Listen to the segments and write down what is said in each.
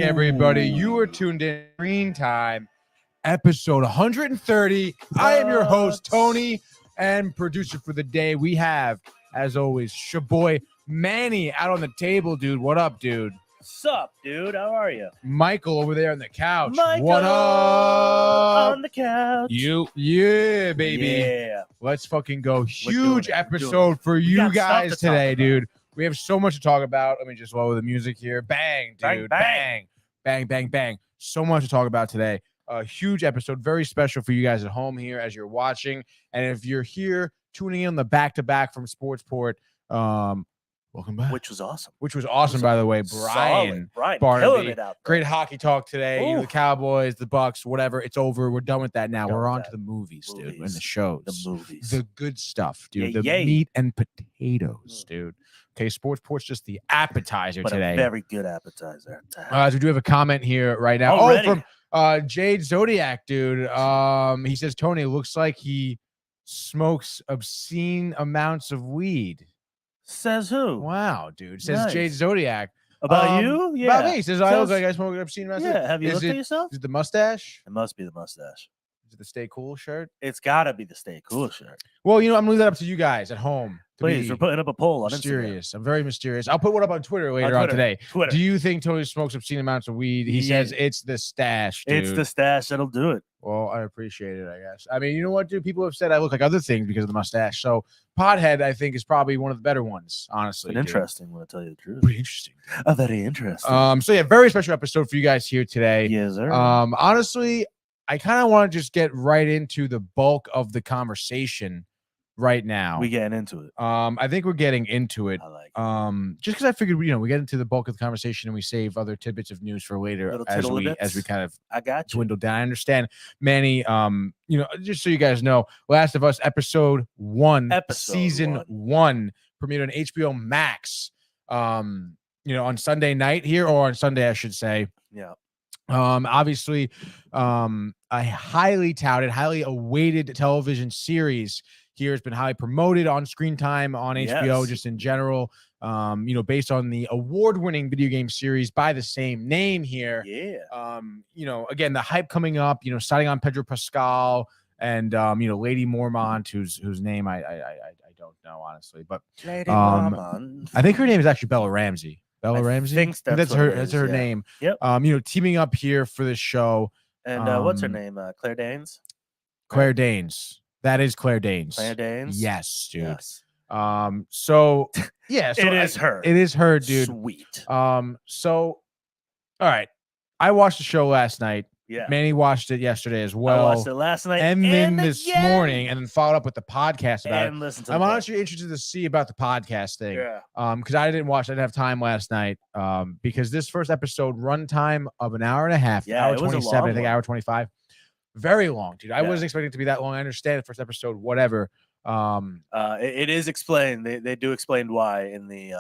everybody. You are tuned in Green Time, episode 130. I am your host, Tony, and producer for the day. We have, as always, Shaboy Manny out on the table, dude. What up, dude? Sup, dude? How are you? Michael over there on the couch. Michael what up? on the couch. Yeah, baby. Yeah. Let's fucking go. Huge episode for you guys today, dude. We have so much to talk about. Let me just lower the music here. Bang, dude. Bang. Bang, bang, bang. So much to talk about today. A huge episode, very special for you guys at home here as you're watching. And if you're here tuning in the back-to-back from Sportsport, welcome back. Which was awesome, by the way. Brian killing it out there. Great hockey talk today. You know, the Cowboys, the Bucks, whatever. It's over. We're done with that now. We're on to the movies, dude, and the shows. The movies. The good stuff, dude. Yay. The meat and potatoes, dude. Okay, Sportsport's just the appetizer today. A very good appetizer. We do have a comment here right now. Already? From Jade Zodiac, dude. He says, Tony, looks like he smokes obscene amounts of weed. Says who? Wow, dude. Says Nice. Jade Zodiac. About you? Yeah. About me. He says, I look like I smoke obscene amounts. Yeah. Have you looked at yourself? Is it the mustache? It must be the mustache. Is it the Stay Cool shirt? It's got to be the Stay Cool shirt. Well, you know, I'm leaving that up to you guys at home. Please, we're putting up a poll on mysterious. Instagram. I'm very mysterious. I'll put one up on Twitter later on today. Twitter. Do you think Tony smokes obscene amounts of weed? He says it's the stash, dude. It's the stash that'll do it. Well, I appreciate it, I guess. I mean, you know what, dude? People have said I look like other things because of the mustache. So Pothead, I think, is probably one of the better ones, honestly. Interesting, when I tell you the truth. Pretty interesting. Very interesting. So yeah, very special episode for you guys here today. Yes, sir. Honestly, I kind of want to just get right into the bulk of the conversation right now. We getting into it. I think we're getting into it. I like it. Just because I figured, you know, we get into the bulk of the conversation and we save other tidbits of news for later as we kind of dwindle down. I understand, Manny. You know, just so you guys know, Last of Us episode 1, season 1 premiered on HBO Max. You know, on Sunday night here, or on Sunday, I should say. Yeah. Obviously, a highly touted, highly awaited television series here has been highly promoted on Screen Time on HBO, just in general. You know, based on the award-winning video game series by the same name here. Yeah. You know, again, the hype coming up. You know, starting on Pedro Pascal and you know, Lady Mormont, whose name I don't know honestly, but Lady Mormont. I think her name is actually Bella Ramsey. I think that's her name. Yep. You know, teaming up here for this show. And what's her name? Claire Danes. Claire Danes. That is Claire Danes. Claire Danes. Yes, dude. Yes. So yeah, so it is her. It is her, dude. Sweet. So all right. I watched the show last night. Yeah. Manny watched it yesterday as well. I watched it last night and then this morning, and then followed up with the podcast about it. I'm honestly interested to see about the podcast thing. Yeah. Because I didn't have time last night. Because this first episode, runtime of an hour and a half, hour 27, I think hour 25. Very long, dude. I wasn't expecting it to be that long. I understand the first episode, whatever. It is explained. They do explain why in the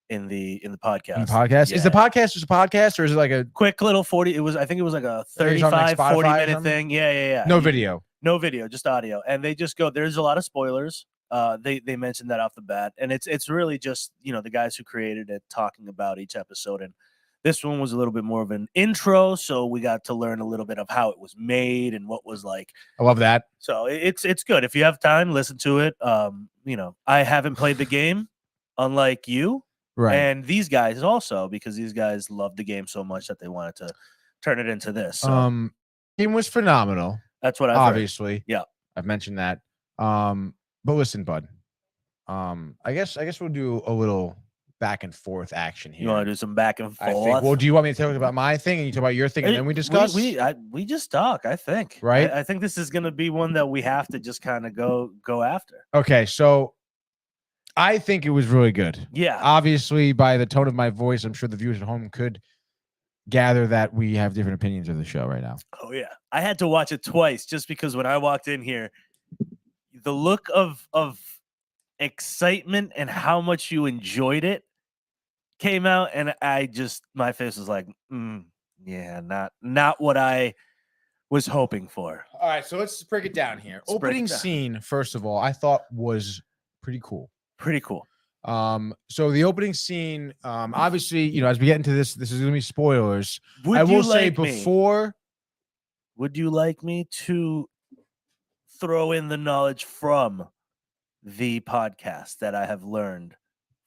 podcast. In the podcast? Is the podcast just a podcast, or is it like a quick little 40? I think it was like a 35, 40 minute thing. Yeah. No video. No video, just audio. And they just go, there's a lot of spoilers. They mentioned that off the bat. And it's really just, you know, the guys who created it talking about each episode. And this one was a little bit more of an intro, so we got to learn a little bit of how it was made and what was like. I love that. So it's good. If you have time, listen to it. You know, I haven't played the game, unlike you. Right. And these guys also, because these guys loved the game so much that they wanted to turn it into this. So. Game was phenomenal. That's what I've obviously heard. Yeah. I've mentioned that. But listen, bud. I guess we'll do a little back and forth action here. You want to do some back and forth? Well, do you want me to talk about my thing and you talk about your thing and then we discuss? We just talk, I think. Right? I think this is going to be one that we have to just kind of go after. Okay, so I think it was really good. Yeah. Obviously, by the tone of my voice, I'm sure the viewers at home could gather that we have different opinions of the show right now. Oh, yeah. I had to watch it twice just because when I walked in here, the look of excitement and how much you enjoyed it came out, and my face was like, yeah, not what I was hoping for. All right, so let's break it down here. Opening scene, first of all, I thought was pretty cool. Pretty cool. So the opening scene, obviously, you know, as we get into this is gonna be spoilers. Would I will you say like me? before. Would you like me to throw in the knowledge from the podcast that I have learned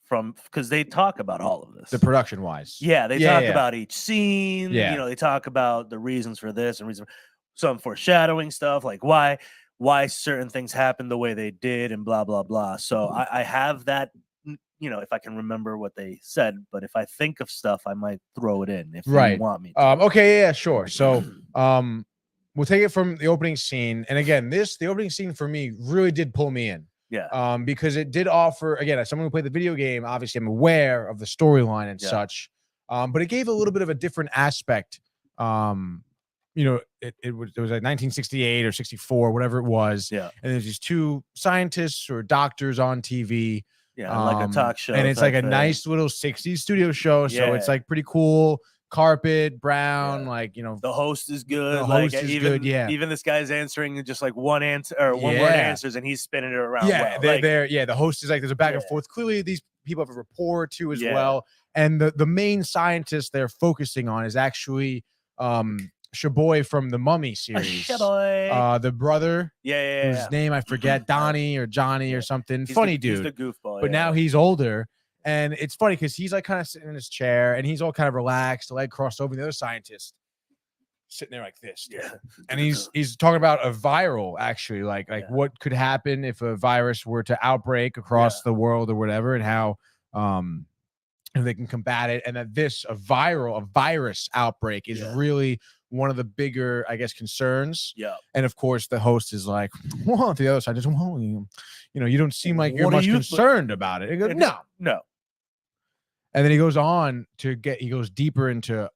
from, because they talk about all of this. The production wise. Yeah, they talk about each scene. Yeah. You know, they talk about the reasons for this and reason for some foreshadowing stuff, like why certain things happened the way they did and blah blah blah. So I have that, you know, if I can remember what they said, but if I think of stuff, I might throw it in if you want me to. Okay, yeah, sure. So we'll take it from the opening scene. And again, the opening scene for me really did pull me in. Yeah. Because it did offer, again, as someone who played the video game, obviously I'm aware of the storyline and such. But it gave a little bit of a different aspect. You know, it was like 1968 or 64, whatever it was. Yeah. And there's these two scientists or doctors on TV. Yeah, like a talk show. And it's like a nice little 60s studio show. So it's like pretty cool. Carpet, brown, like, you know. The host is good. The like host is even, good, yeah. Even this guy's answering just like one answer or one word answers, and he's spinning it around. Yeah, well. the host is like, there's a back and forth. Clearly, these people have a rapport too as well. And the main scientist they're focusing on is actually Shaboy from the Mummy series. Shaboy. The brother. Whose name I forget, Donnie or Johnny or something. Funny dude. He's the goofball. But now he's older. And it's funny because he's like kind of sitting in his chair and he's all kind of relaxed, leg crossed over. The other scientist sitting there like this. Yeah. And he's talking about a viral, actually, like what could happen if a virus were to outbreak across the world or whatever, and how they can combat it. And that a virus outbreak is really one of the bigger, I guess, concerns. Yeah. And of course, the host is like, well, the other side just, well, you know, you don't seem like you're much concerned about it. He goes, no. And then he goes on to he goes deeper into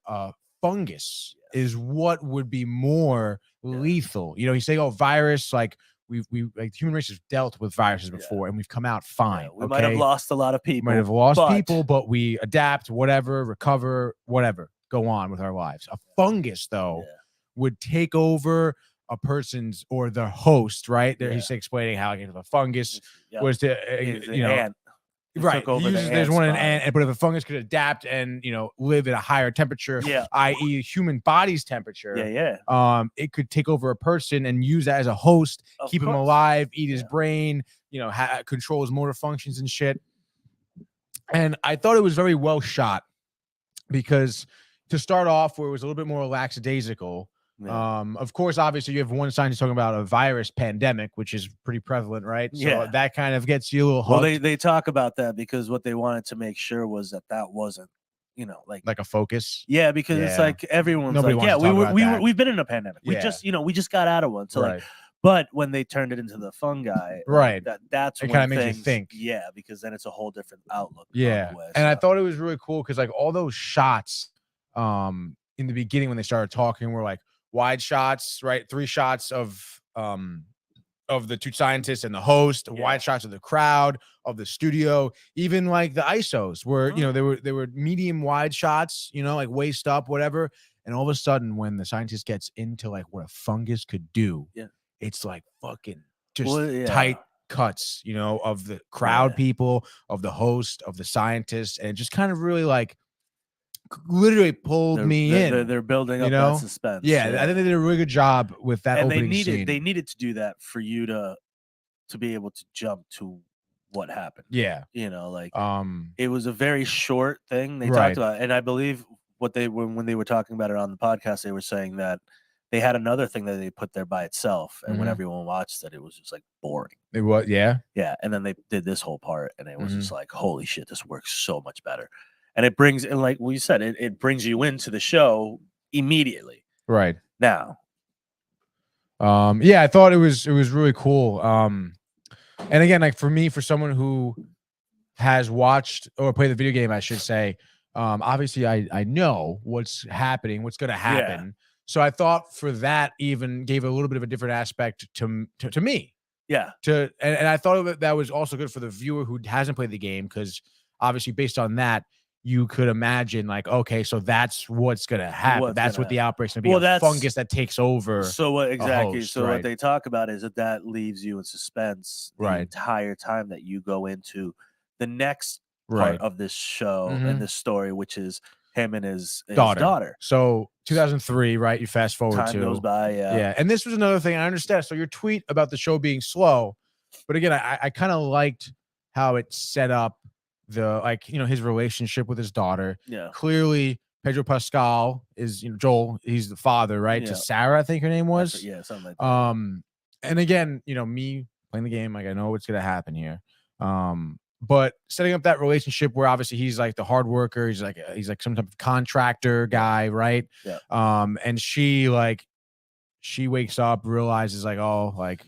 fungus is what would be more lethal. You know, he's saying, oh, virus, like we like the human race has dealt with viruses before and we've come out fine. We might have lost a lot of people. Might have lost people, but we adapt, whatever, recover, whatever, go on with our lives. A fungus, though, would take over a person's or the host, right? There he's explaining how the fungus was to you know ant. Right. There's one in ant, but if a fungus could adapt and, you know, live at a higher temperature, i.e. human body's temperature, it could take over a person and use that as a host, keep him alive, eat his brain, you know, control his motor functions and shit. And I thought it was very well shot because to start off where it was a little bit more lackadaisical, of course, obviously you have one scientist talking about a virus pandemic, which is pretty prevalent, right? So that kind of gets you a little hooked. Well, they talk about that because what they wanted to make sure was that wasn't, you know, like a focus. Yeah, because it's like everyone's Nobody like, we've been in a pandemic. We just, you know, we just got out of one. So like, but when they turned it into the fungi, that's it kind of makes you think. Yeah, because then it's a whole different outlook. And I thought it was really cool because like all those shots in the beginning when they started talking were like wide shots, right? 3 shots of the two scientists and the host, wide shots of the crowd, of the studio, even like the ISOs were, you know, they were medium wide shots, you know, like waist up, whatever. And all of a sudden, when the scientist gets into like what a fungus could do, it's like fucking just tight cuts, you know, of the crowd people, of the host, of the scientist, and it just kind of really like literally pulled me in. They're building up that suspense. I think they did a really good job with that. And they needed to do that for you to be able to jump to what happened. You know, like it was a very short thing they talked about, and I believe when they were talking about it on the podcast, they were saying that they had another thing that they put there by itself, and when everyone watched it was just like boring. It was, and then they did this whole part, and it was just like, holy shit, this works so much better. And it brings, and like we said, it brings you into the show immediately. Right now. I thought it was really cool. And again, like for someone who has watched or played the video game, I should say, obviously I know what's happening, what's going to happen. So I thought for that even gave a little bit of a different aspect to me. And I thought that was also good for the viewer who hasn't played the game, because obviously based on that, you could imagine like, okay, so that's what's going to happen. That's what the outbreak's going to be. A fungus that takes over. So what exactly? Host, what they talk about is that leaves you in suspense the entire time that you go into the next part of this show and this story, which is him and his daughter. So 2003, right? You fast forward Time goes by, yeah. And this was another thing I understand. So your tweet about the show being slow, but again, I kind of liked how it set up the, like, you know, his relationship with his daughter. Yeah. Clearly, Pedro Pascal is, you know, Joel. He's the father, right? Yeah. To Sarah, I think her name was. Yeah, something like that. And again, you know, me playing the game, like, I know what's gonna happen here. But setting up that relationship where obviously he's like the hard worker, he's like some type of contractor guy, right? Yeah. And she wakes up, realizes like, oh, like,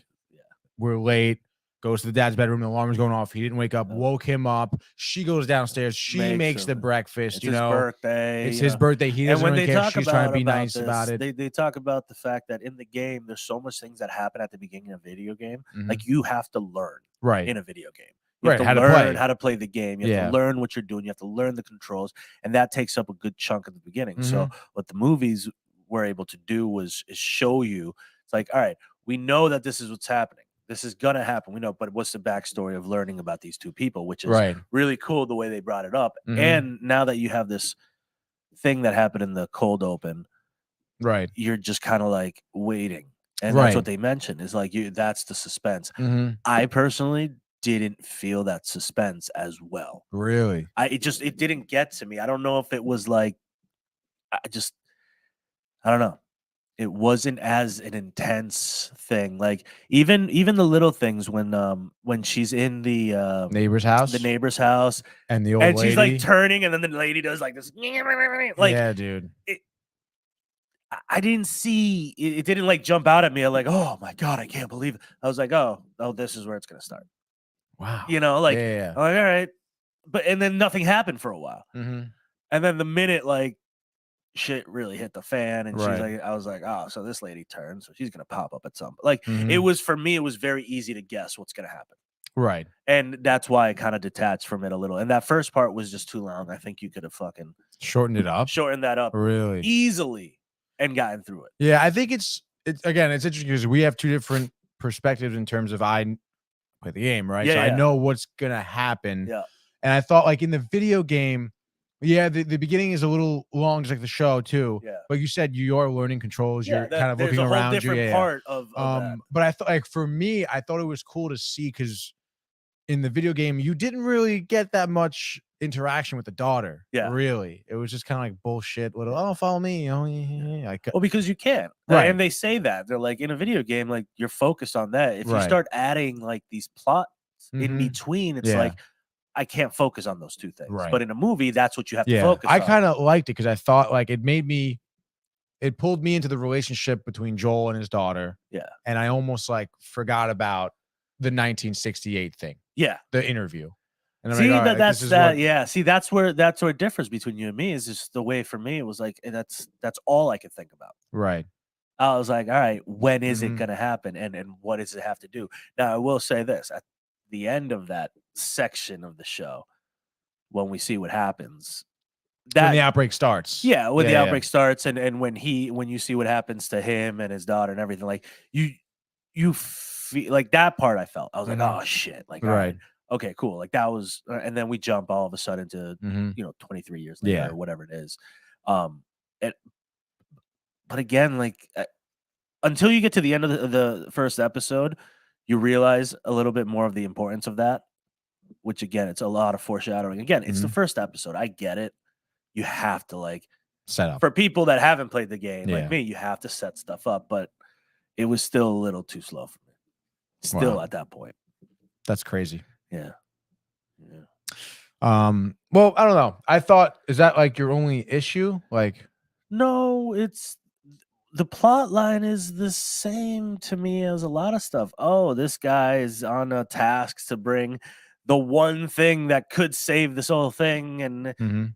we're late. Goes to the dad's bedroom, the alarm's going off. He didn't wake up, woke him up. She goes downstairs. She makes the breakfast. It's his birthday. It's his birthday. He doesn't really care. She's trying to be nice about it. They talk about the fact that in the game, there's so much things that happen at the beginning of a video game. Like, you have to learn in a video game. You have to learn how to play the game. You have to learn what you're doing. You have to learn the controls. And that takes up a good chunk at the beginning. So what the movies were able to do is show you, it's like, all right, we know that this is what's happening. This is gonna happen. We know, but what's the backstory of learning about these two people, which is really cool the way they brought it up. And now that you have this thing that happened in the cold open, you're just kind of like waiting. And that's what they mentioned, is like, that's the suspense. I personally didn't feel that suspense as well. Really? It didn't get to me. I don't know if it was like, I don't know. It wasn't as an intense thing. Like, even the little things when she's in the neighbor's house, and the old lady, she's like turning, and then the lady does like this, like, yeah, dude. I didn't see it. It didn't like jump out at me. I'm like, oh my god, I can't believe it. I was like, oh, this is where it's gonna start. Wow. You know, like, I'm like, all right, and then nothing happened for a while, and then the minute like shit really hit the fan, and she's like, I was like, oh, so this lady turned, so she's gonna pop up at some, like, it was, for me, it was very easy to guess what's gonna happen, and that's why I kind of detached from it a little. And that first part was just too long. I think you could have fucking shortened that up really easily and gotten through it. Yeah, I think it's again, it's interesting because we have two different perspectives in terms of, I play the game, right? So I know what's gonna happen, and I thought, like, in the video game, the beginning is a little long, just like the show too. Yeah. But you said you are learning controls. You're kind of looking around you. Different part of that. But I thought, like, for me, I thought it was cool to see, because in the video game, you didn't really get that much interaction with the daughter. Yeah. Really. It was just kind of like bullshit. Little, oh, follow me. You know, well, because you can't. Right. And they say that. They're like, in a video game, like, you're focused on that. If you start adding like these plots in between, it's like, I can't focus on those two things. Right. But in a movie, that's what you have to focus on. I kind of liked it because I thought, like, it pulled me into the relationship between Joel and his daughter. Yeah. And I almost like forgot about the 1968 thing. Yeah. The interview. And see, like, but that's that. Yeah. See, that's where it differs between you and me, is just the way, for me, it was like, that's all I could think about. Right. I was like, all right, when is it going to happen? And what does it have to do? Now, I will say this, at the end of that section of the show, when we see what happens, when the outbreak starts, when the outbreak starts, and when you see what happens to him and his daughter and everything, like, you feel like that part. I felt, I was like, oh shit, like, right, okay, cool, like, that was, and then we jump all of a sudden to 23 years later, or whatever it is. But again, like, until you get to the end of the first episode, you realize a little bit more of the importance of that, which, again, it's a lot of foreshadowing. Again, it's the first episode. I get it. You have to, like, set up. For people that haven't played the game, like me, you have to set stuff up, but it was still a little too slow for me. Still at that point. That's crazy. Yeah. Well, I don't know. I thought, is that like your only issue? Like, no, it's, the plot line is the same to me as a lot of stuff. Oh, this guy is on a task to bring the one thing that could save this whole thing, and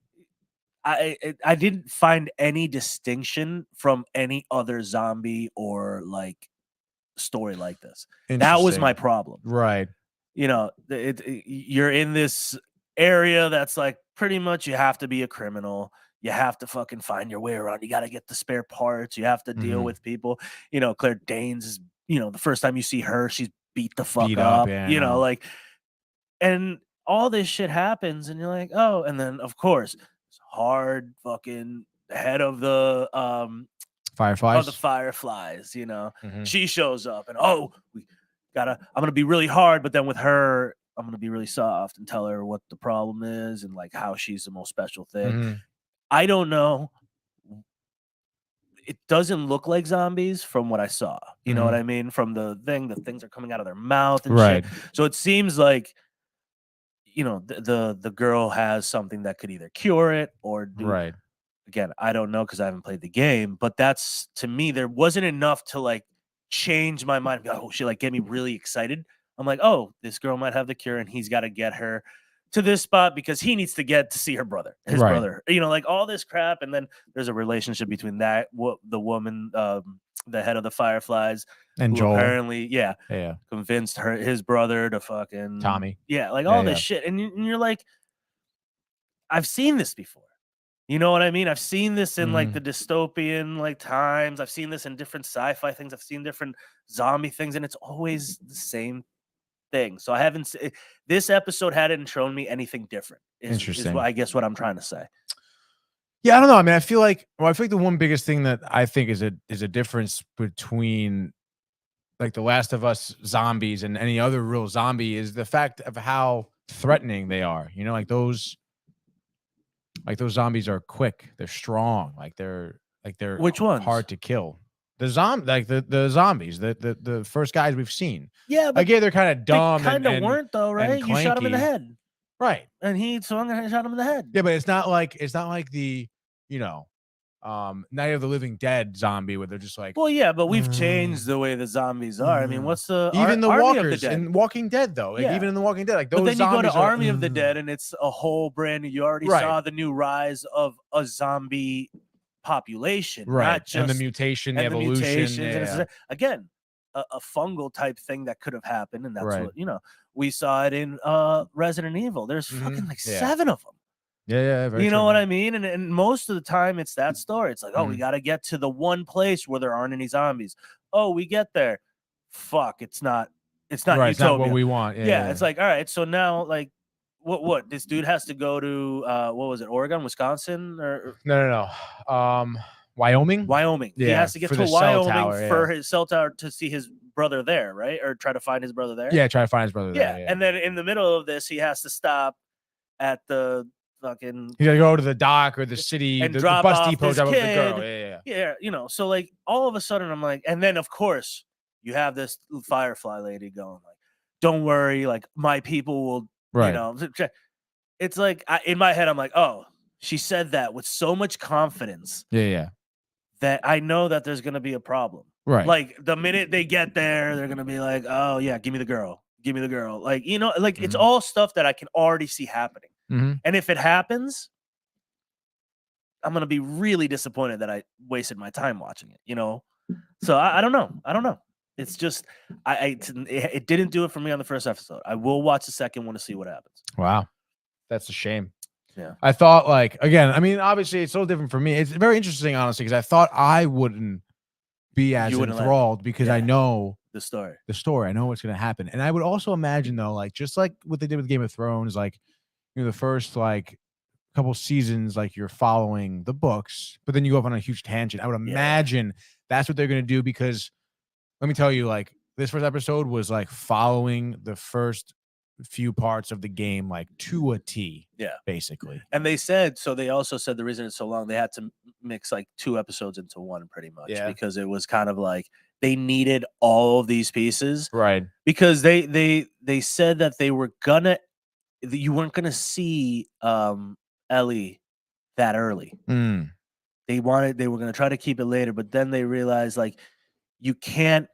I didn't find any distinction from any other zombie or like story like this. That was my problem. Right. You know, you're in this area that's like, pretty much you have to be a criminal. You have to fucking find your way around. You got to get the spare parts. You have to deal with people. You know, Claire Danes is, the first time you see her, she's beat the fuck up. Yeah, like, and all this shit happens, and you're like, oh, and then of course, hard fucking head of the Fireflies, you know, she shows up, and I'm gonna be really hard, but then with her, I'm gonna be really soft and tell her what the problem is and like how she's the most special thing. I don't know. It doesn't look like zombies from what I saw. You know what I mean? From the things are coming out of their mouth and shit. So it seems like, you know, the girl has something that could either cure it or do. Again, I don't know because I haven't played the game, but that's, to me, there wasn't enough to like change my mind. Oh, she like get me really excited. I'm like, oh, this girl might have the cure, and he's got to get her to this spot because he needs to get to see her brother, his brother, you know, like all this crap. And then there's a relationship between the woman, the head of the Fireflies, and Joel apparently, convinced his brother to fucking Tommy. Like all this shit. And you're like, I've seen this before. You know what I mean? I've seen this in like the dystopian like times. I've seen this in different sci-fi things. I've seen different zombie things, and it's always the same thing. So I haven't. This episode hadn't shown me anything different. Interesting. Is I guess what I'm trying to say. Yeah, I don't know. I mean, I feel like the one biggest thing that I think is a difference between like the Last of Us zombies and any other real zombie is the fact of how threatening they are. You know, like those zombies are quick. They're strong. Like they're which ones? Hard to kill. The zombies, the first guys we've seen. Yeah, but again, they're kind of dumb. They kind of weren't though, right? You shot him in the head, right? And he swung and shot him in the head. Yeah, but it's not like the, you know, Night of the Living Dead zombie where they're just like. Well, yeah, but we've changed the way the zombies are. I mean, what's the even the Army walkers of the Dead? in Walking Dead though? Like even in the Walking Dead, like those. But then you go to are, Army of the Dead, and it's a whole brand new. You already saw the new rise of a zombie population, not just and the mutation, the evolution. And again, a fungal type thing that could have happened, and that's what, you know, we saw it in Resident Evil. There's fucking like 7 of them. Very you know what I mean? And most of the time it's that story. It's like, oh, we got to get to the one place where there aren't any zombies. Oh, we get there. Fuck, it's not Utopia. It's not what we want. It's like, all right, so now like what this dude has to go to what was it, Oregon, Wisconsin, or no Wyoming. He has to get to Wyoming for his cell tower to see his brother there, right? Or try to find his brother there. Try to find his brother there. And then in the middle of this he has to stop at the fucking, you gotta go to the dock or the city and the drop bus off depot, this kid. The girl. You know, so like all of a sudden I'm like, and then of course you have this Firefly lady going like, don't worry, like my people will, you know, it's like in my head I'm like, oh, she said that with so much confidence that I know that there's gonna be a problem, like the minute they get there they're gonna be like, oh yeah, give me the girl, like, you know, like it's all stuff that I can already see happening. And if it happens, I'm gonna be really disappointed that I wasted my time watching it, you know. So I don't know. It's just it didn't do it for me on the first episode. I will watch the second one to see what happens. Wow, that's a shame. Yeah, I thought, like, again, I mean, obviously it's so different for me. It's very interesting, honestly, because I thought I wouldn't be as enthralled because I know the story. I know what's gonna happen, and I would also imagine though, like just like what they did with Game of Thrones, like, you know, the first like couple seasons, like you're following the books, but then you go off on a huge tangent. I would imagine that's what they're gonna do, because let me tell you, like this first episode was like following the first few parts of the game, like to a T. Basically. And they also said the reason it's so long, they had to mix like 2 episodes into one pretty much, because it was kind of like they needed all of these pieces, because they said that you weren't gonna see Ellie that early. They were gonna try to keep it later, but then they realized like you can't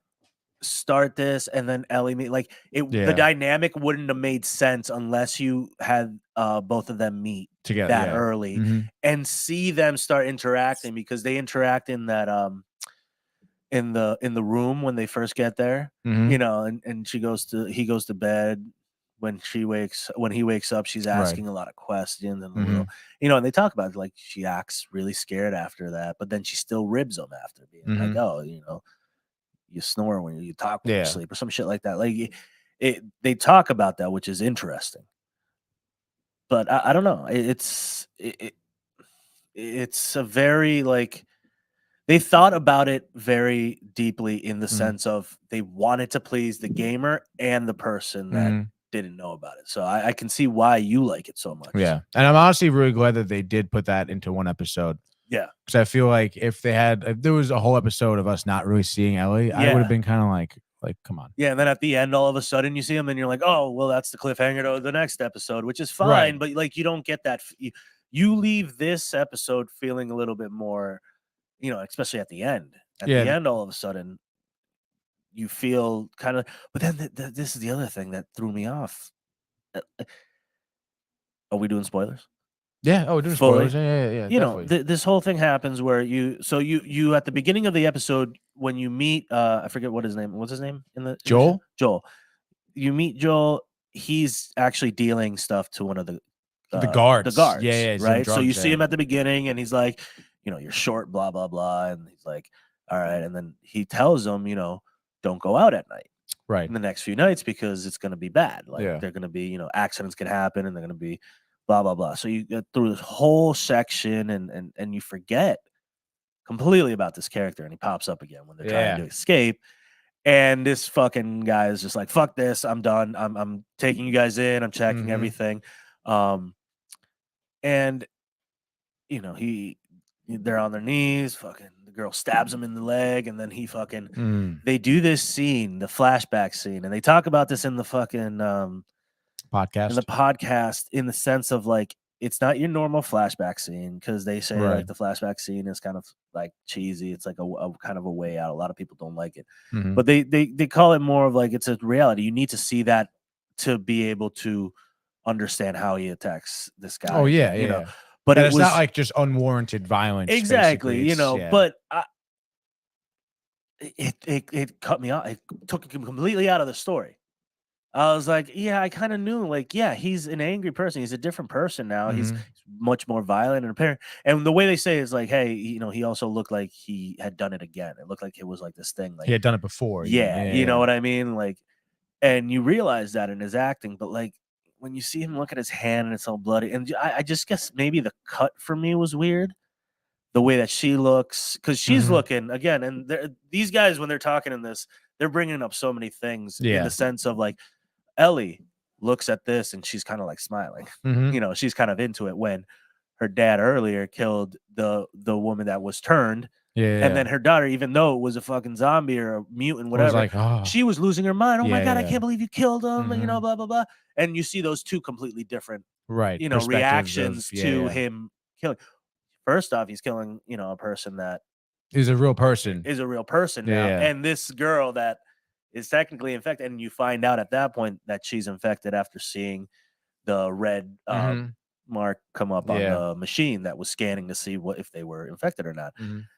start this and then Ellie the dynamic wouldn't have made sense unless you had both of them meet together that early and see them start interacting, because they interact in that in the room when they first get there, you know, and he goes to bed. When he wakes up, she's asking a lot of questions and you know, and they talk about it, like she acts really scared after that, but then she still ribs him after being like, oh, you know, you snore when you talk when you sleep or some shit like that. Like they talk about that, which is interesting. but I don't know. It's a very like they thought about it very deeply in the sense of they wanted to please the gamer and the person that didn't know about it. So I can see why you like it so much. Yeah, and I'm honestly really glad that they did put that into one episode. Yeah, because I feel like if there was a whole episode of us not really seeing Ellie, I would have been kind of like, come on. Yeah, and then at the end, all of a sudden, you see him, and you're like, oh, well, that's the cliffhanger to the next episode, which is fine, Right. but like you don't get that. You leave this episode feeling a little bit more, especially at the end. At the end, all of a sudden, you feel kind of. But then this is the other thing that threw me off. Are we doing spoilers? Yeah. Oh, we're doing Fully. spoilers. Yeah. Definitely. This whole thing happens where you at the beginning of the episode when you meet I forget what his name. What's his name in the Joel? Joel. You meet Joel. He's actually dealing stuff to one of the guards. The guards. Yeah. Right. So you see him at the beginning, and he's like, you're short, blah blah blah, and he's like, all right, and then he tells him, don't go out at night. Right. In the next few nights because it's going to be bad. Like they're going to be, accidents can happen, and they're going to be blah blah blah. So you get through this whole section, and you forget completely about this character, and he pops up again when they're trying to escape. And this fucking guy is just like, fuck this, I'm done. I'm taking you guys in, I'm checking everything. And they're on their knees, fucking the girl stabs him in the leg, and then he fucking they do this scene, the flashback scene, and they talk about this in the fucking podcast in the sense of like it's not your normal flashback scene because they say like the flashback scene is kind of like cheesy. It's like a kind of a way out. A lot of people don't like it, but they call it more of like it's a reality. You need to see that to be able to understand how he attacks this guy. Oh yeah. But it's not like just unwarranted violence. Exactly, but it cut me off. It took him completely out of the story. I was like, yeah, I kind of knew, like, yeah, he's an angry person. He's a different person now. He's much more violent and apparent. And the way they say is like, hey, he also looked like he had done it again. It looked like it was like this thing. Like he had done it before. Yeah, you know what I mean? Like, and you realize that in his acting, but like when you see him look at his hand and it's all bloody, and I just guess maybe the cut for me was weird. The way that she looks, because she's looking again, and these guys when they're talking in this, they're bringing up so many things in the sense of like Ellie looks at this and she's kind of like smiling, she's kind of into it when her dad earlier killed the woman that was turned, and then her daughter, even though it was a fucking zombie or a mutant, whatever, like, she was losing her mind. Oh my god, I can't believe you killed him, blah blah blah. And you see those two completely different, reactions to him killing. First off, he's killing, a person that is a real person. Now. And this girl that is technically infected, and you find out at that point that she's infected after seeing the red mark come up on the machine that was scanning to see if they were infected or not.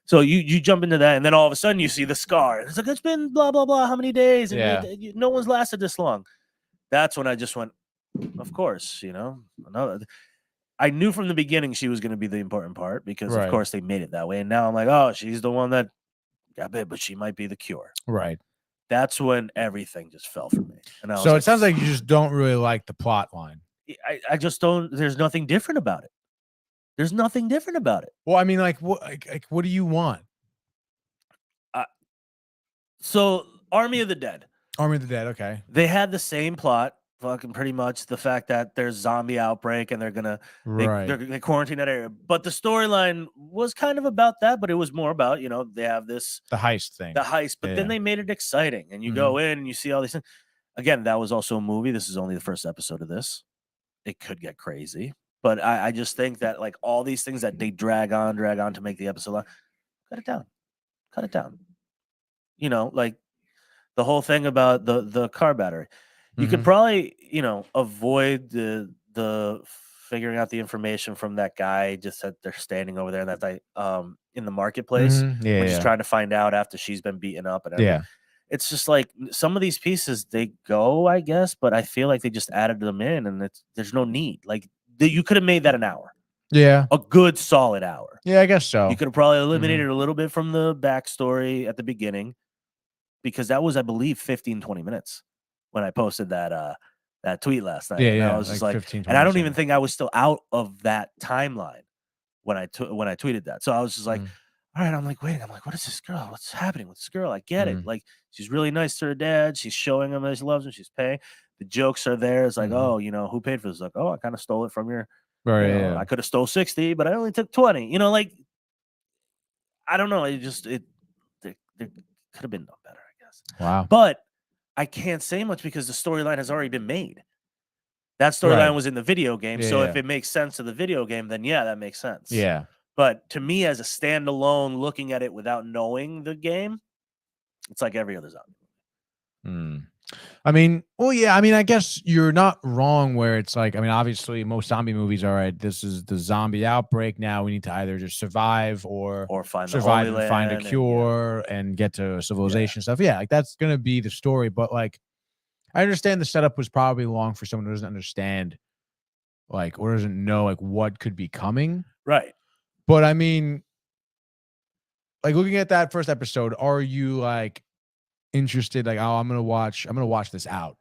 So you jump into that, and then all of a sudden you see the scar. It's like, it's been blah, blah, blah, how many days? And no one's lasted this long. That's when I just went, of course, I knew from the beginning she was going to be the important part because, of course, they made it that way. And now I'm like, oh, she's the one that got bit, but she might be the cure. Right. That's when everything just fell for me. And so it sounds like you just don't really like the plot line. I just don't. There's nothing different about it. There's nothing different about it. Well, I mean, like, what do you want? So, Army of the Dead. Okay. They had the same plot. Fucking pretty much the fact that there's zombie outbreak and they're gonna they quarantine that area, but the storyline was kind of about that, but it was more about they have the heist thing, but then they made it exciting, and you go in and you see all these things. Again, that was also a movie. This is only the first episode of this. It could get crazy, but I just think that like all these things that they drag on to make the episode long, cut it down. Like the whole thing about the car battery. You could probably, avoid the figuring out the information from that guy just that they're standing over there and that they in the marketplace, when she's trying to find out after she's been beaten up and everything. It's just like some of these pieces they go, I guess, but I feel like they just added them in, and there's no need. Like you could have made that an hour. Yeah, a good solid hour. Yeah, I guess so. You could have probably eliminated a little bit from the backstory at the beginning, because that was, I believe, 15-20 minutes. When I posted that that tweet last night. Yeah, and yeah. I was just like 15, and I don't 20 even think I was still out of that timeline when I tweeted that. So I was just like, all right, I'm like waiting. I'm like, what is this girl? What's happening with this girl? I get it. Like, she's really nice to her dad. She's showing him that she loves him. She's paying. The jokes are there. It's like, oh, you know, who paid for this? Like, oh, I kind of stole it from your. Right, You know, yeah. I could have stole 60, but I only took 20. You know, like, I don't know. There could have been no better, I guess. Wow. But I can't say much because the storyline has already been made. That storyline was in the video game. So if it makes sense to the video game, then yeah, that makes sense. Yeah. But to me, as a standalone, looking at it without knowing the game, it's like every other zombie. I mean, well, yeah. I mean, I guess you're not wrong where it's like, I mean, obviously most zombie movies, all right, this is the zombie outbreak. Now we need to either just survive or find survive the Holy and find a Land cure and get to civilization stuff. Yeah, like that's going to be the story. But like, I understand the setup was probably long for someone who doesn't understand, like, or doesn't know like what could be coming. Right. But I mean, like looking at that first episode, are you like interested? Like, oh, I'm gonna watch this out,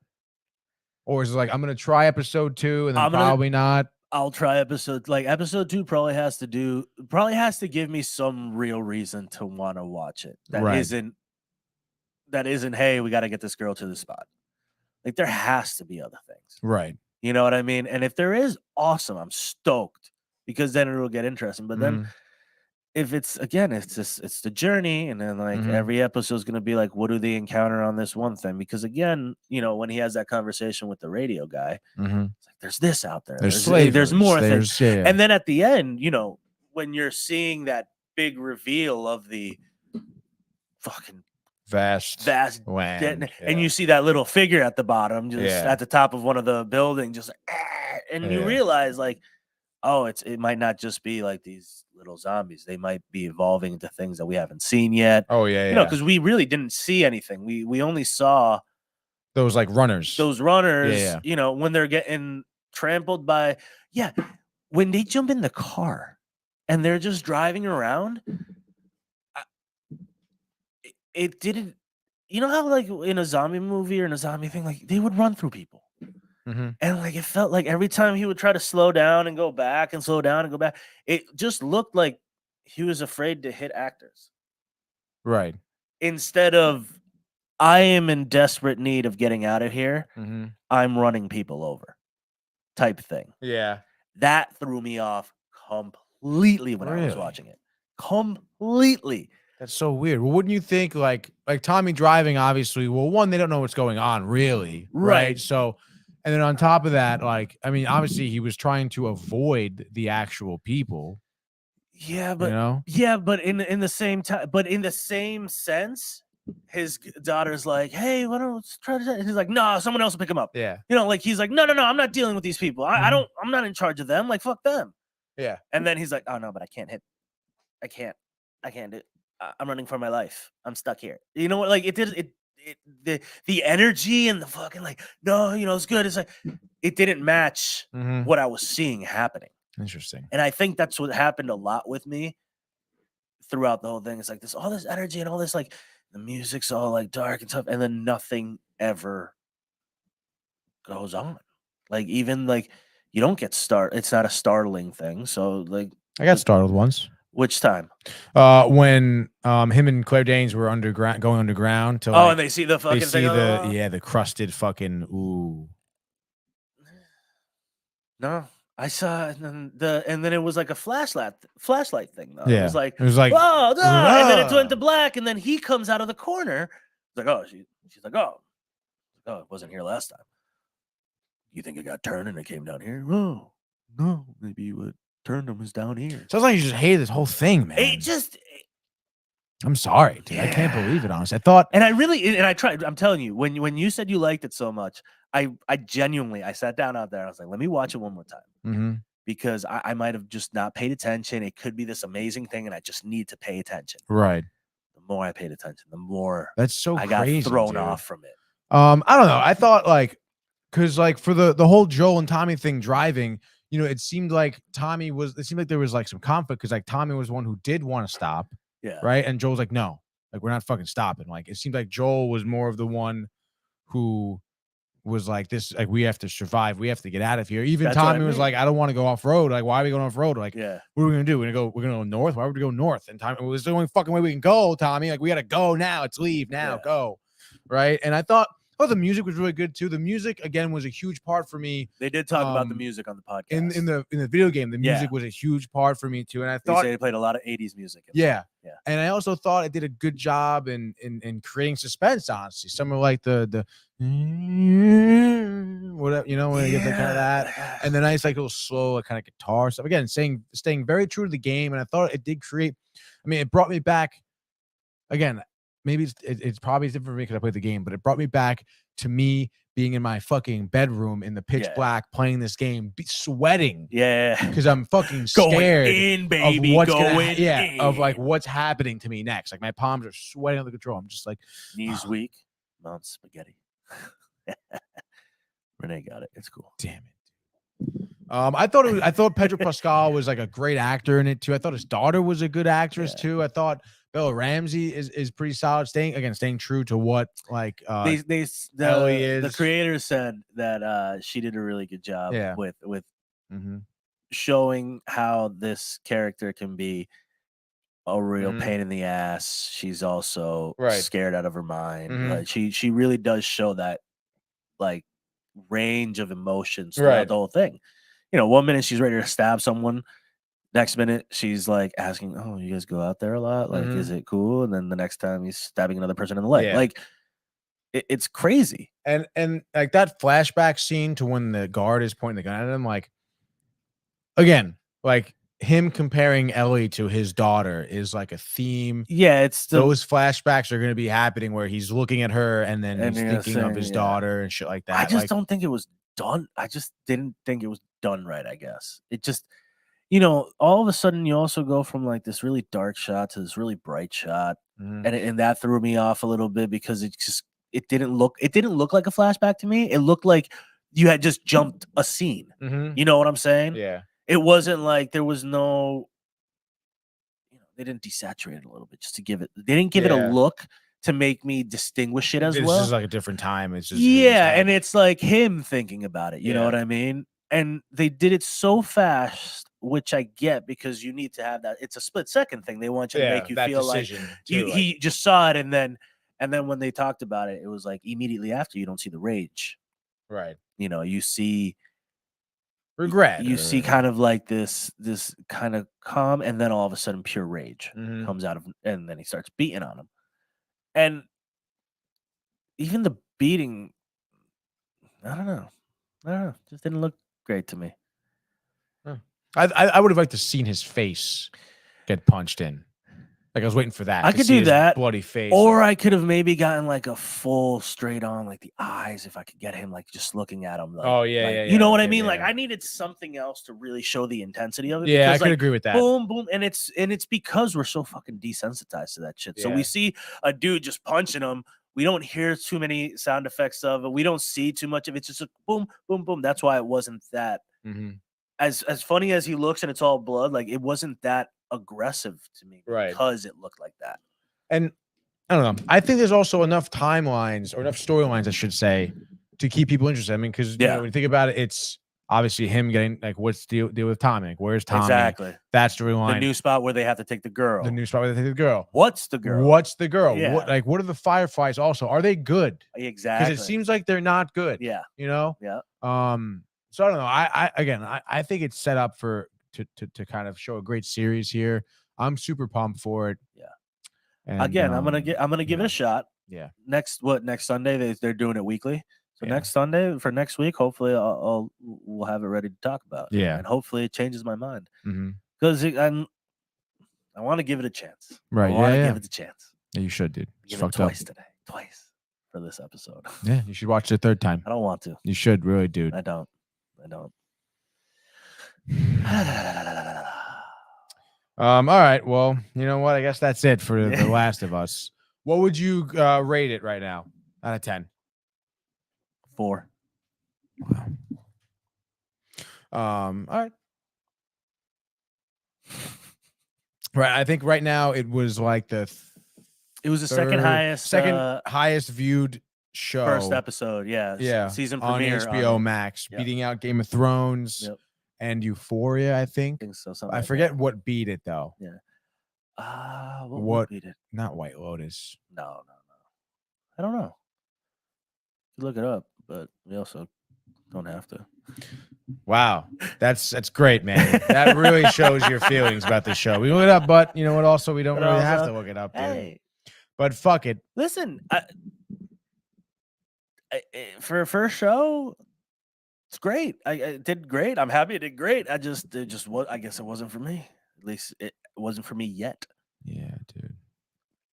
or is it like I'm gonna try episode 2 and then probably not? I'll try episode 2. Probably has to give me some real reason to want to watch it. That isn't. Hey, we got to get this girl to the spot. Like there has to be other things, right? You know what I mean? And if there is, awesome. I'm stoked because then it'll get interesting. But then if it's the journey, and then like every episode is gonna be like, what do they encounter on this one thing? Because again, you know, when he has that conversation with the radio guy, it's like there's this out there. There's more things. Yeah. And then at the end, you know, when you're seeing that big reveal of the fucking vast land, and you see that little figure at the bottom, just at the top of one of the buildings, just like, and you realize like, oh, it might not just be like these little zombies. They might be evolving into things that we haven't seen yet. Oh yeah, you know, because we really didn't see anything. We only saw those like runners. You know, when they're getting trampled by when they jump in the car and they're just driving around. It didn't. You know how like in a zombie movie or in a zombie thing, like they would run through people. And like it felt like every time he would try to slow down and go back and slow down and go back, it just looked like he was afraid to hit actors. Right. Instead of, I am in desperate need of getting out of here, I'm running people over type thing. Yeah. That threw me off completely when I was watching it. Completely. That's so weird. Well, wouldn't you think like Tommy driving, obviously, well, one, they don't know what's going on really. Right. So, and then on top of that, like, I mean, obviously he was trying to avoid the actual people. Yeah, but you know? But in the same time, but in the same sense, his daughter's like, hey, why don't we try to? He's like, no, someone else will pick him up. Yeah. You know, like he's like, no, I'm not dealing with these people. I'm not in charge of them. Like, fuck them. Yeah. And then he's like, oh no, but I can't do it. I'm running for my life. I'm stuck here. You know what? Like the energy and the fucking like, no, you know, it's good. It's like it didn't match what I was seeing happening. Interesting. And I think that's what happened a lot with me throughout the whole thing. It's like all this energy and all this, like the music's all like dark and stuff, and then nothing ever goes on. Like even like you don't get it's not a startling thing. So like I got startled once. Which time? When him and Claire Danes were going underground to and they see the fucking thing. The crusted fucking No, I saw and then it was like a flashlight thing though. Yeah. It was like whoa, no. And then it went to black, and then he comes out of the corner. It's like, oh, she's like, oh, it wasn't here last time. You think it got turned and it came down here? Oh, no, maybe what turned him was down here. Sounds like you just hated this whole thing, man. I'm sorry, dude. I can't believe it, honestly. I thought, and I tried. I'm telling you, when you said you liked it so much, I genuinely, I sat down out there. I was like, let me watch it one more time because I might have just not paid attention. It could be this amazing thing, and I just need to pay attention. Right. The more I paid attention, the more I got thrown off from it. I don't know. I thought like, because like for the whole Joel and Tommy thing driving, you know, it seemed like there was like some conflict because like Tommy was the one who did want to stop. Yeah. Right. And Joel's like, no, like we're not fucking stopping. Like it seemed like Joel was more of the one who was like, this, like, we have to survive. We have to get out of here. Even That's what I Tommy was mean. like, I don't want to go off road. Like, why are we going off road? Like, Yeah. what are we gonna do? We're gonna go north. Why would we go north? And Tommy, well, it's the only fucking way we can go, Tommy. Like, we gotta go now. It's leave now. Yeah. Go. Right. And I thought, the music was really good too. The music again was a huge part for me. They did talk about the music on the podcast. In the video game. The music was a huge part for me too. And I thought they played a lot of 80s music. Yeah. And I also thought it did a good job in creating suspense, honestly. Some of like the whatever, you know, when it gets like kind of that. And the nice, like, little slow, like, kind of guitar stuff. Again, staying very true to the game. And I thought it did create, I mean, it brought me back again. Maybe it's probably different for me because I played the game, but it brought me back to me being in my fucking bedroom in the pitch black playing this game, sweating. Yeah. Because I'm fucking scared baby, of what's of like what's happening to me next. Like, my palms are sweating under control. I'm just like, knees weak, mom's spaghetti. Renee got it. It's cool. Damn it. I thought Pedro Pascal was like a great actor in it too. I thought his daughter was a good actress too. I thought Bella Ramsey is pretty solid. Staying true to what, like, Ellie is. The creator said that she did a really good job with showing how this character can be a real pain in the ass. She's also scared out of her mind. Like, she really does show that, like, range of emotions throughout the whole thing. You know, one minute she's ready to stab someone, next minute she's like asking, "Oh, you guys go out there a lot? Like, is it cool?" And then the next time he's stabbing another person in the leg. Like, it's crazy. And like that flashback scene to when the guard is pointing the gun at him, like, again, like, him comparing Ellie to his daughter is like a theme. Yeah, it's those flashbacks are going to be happening where he's looking at her and then he's thinking of his daughter and shit like that. I just don't think it was done. I just didn't think it was done right, I guess. It just, you know, all of a sudden you also go from like this really dark shot to this really bright shot. And that threw me off a little bit because it didn't look like a flashback to me. It looked like you had just jumped a scene. You know what I'm saying? Yeah. It wasn't like there was no, you know, they didn't desaturate it a little bit just to give it, they didn't give it a look to make me distinguish it as well. It's just like a different time. It's just, and it's like him thinking about it. You know what I mean? And they did it so fast, which I get because you need to have that. It's a split second thing. They want you to make you feel like he just saw it. And then when they talked about it, it was like immediately after you don't see the rage. Right. You know, you see regret. You see kind of like this kind of calm, and then all of a sudden pure rage comes out of, and then he starts beating on him. And even the beating, I don't know, just didn't look great to me. I would have liked to seen his face get punched in. Like, I was waiting for that. I could do that, bloody face, or I could have maybe gotten like a full straight on, like the eyes, if I could get him like just looking at him. Like, you know what I mean? Like, I needed something else to really show the intensity of it. Yeah, because, I could agree with that. Boom, boom, and it's because we're so fucking desensitized to that shit. So we see a dude just punching him. We don't hear too many sound effects of it. We don't see too much of it. It's just a boom, boom, boom. That's why it wasn't that as funny as he looks and it's all blood. Like, it wasn't that aggressive to me because it looked like that. And I don't know. I think there's also enough timelines or enough storylines, I should say, to keep people interested. I mean, because you know, when you think about it, it's obviously him getting like, what's the deal with Tommy? Like, where's Tommy? Exactly. That storyline. The new spot where they have to take the girl. What's the girl? Yeah. What are the Fireflies also? Are they good? Exactly. Because it seems like they're not good. Yeah. You know? Yeah. So I don't know. I think it's set up for to kind of show a great series here. I'm super pumped for it. Yeah. And, again, I'm gonna give it a shot. Yeah. Next Sunday they're doing it weekly. So next Sunday for next week, hopefully we'll have it ready to talk about. Yeah. And hopefully it changes my mind because I want to give it a chance. Right. I want to give it a chance. Yeah, you should, dude. Give it twice today. Twice for this episode. Yeah, you should watch it a third time. I don't want to. You should really, dude. I don't. All right. Well, you know what? I guess that's it for The Last of Us. What would you rate it right now out of 10? 4. Wow. All right. Right. I think right now it was like it was the second highest viewed show. First episode, yeah. Season on premiere HBO Max, Yep. beating out Game of Thrones Yep. and Euphoria, I think. So. I forget what beat it though. Yeah. What What beat it? Not White Lotus. No. I don't know. You look it up, but we also don't have to. Wow, that's great, man. That really shows your feelings about the show. We look it up, but you know what? Also, we don't really have to look it up, dude. Hey, but fuck it. Listen, for a first show, it's great. I did great. I'm happy it did great. I guess it wasn't for me. At least it wasn't for me yet. Yeah, dude.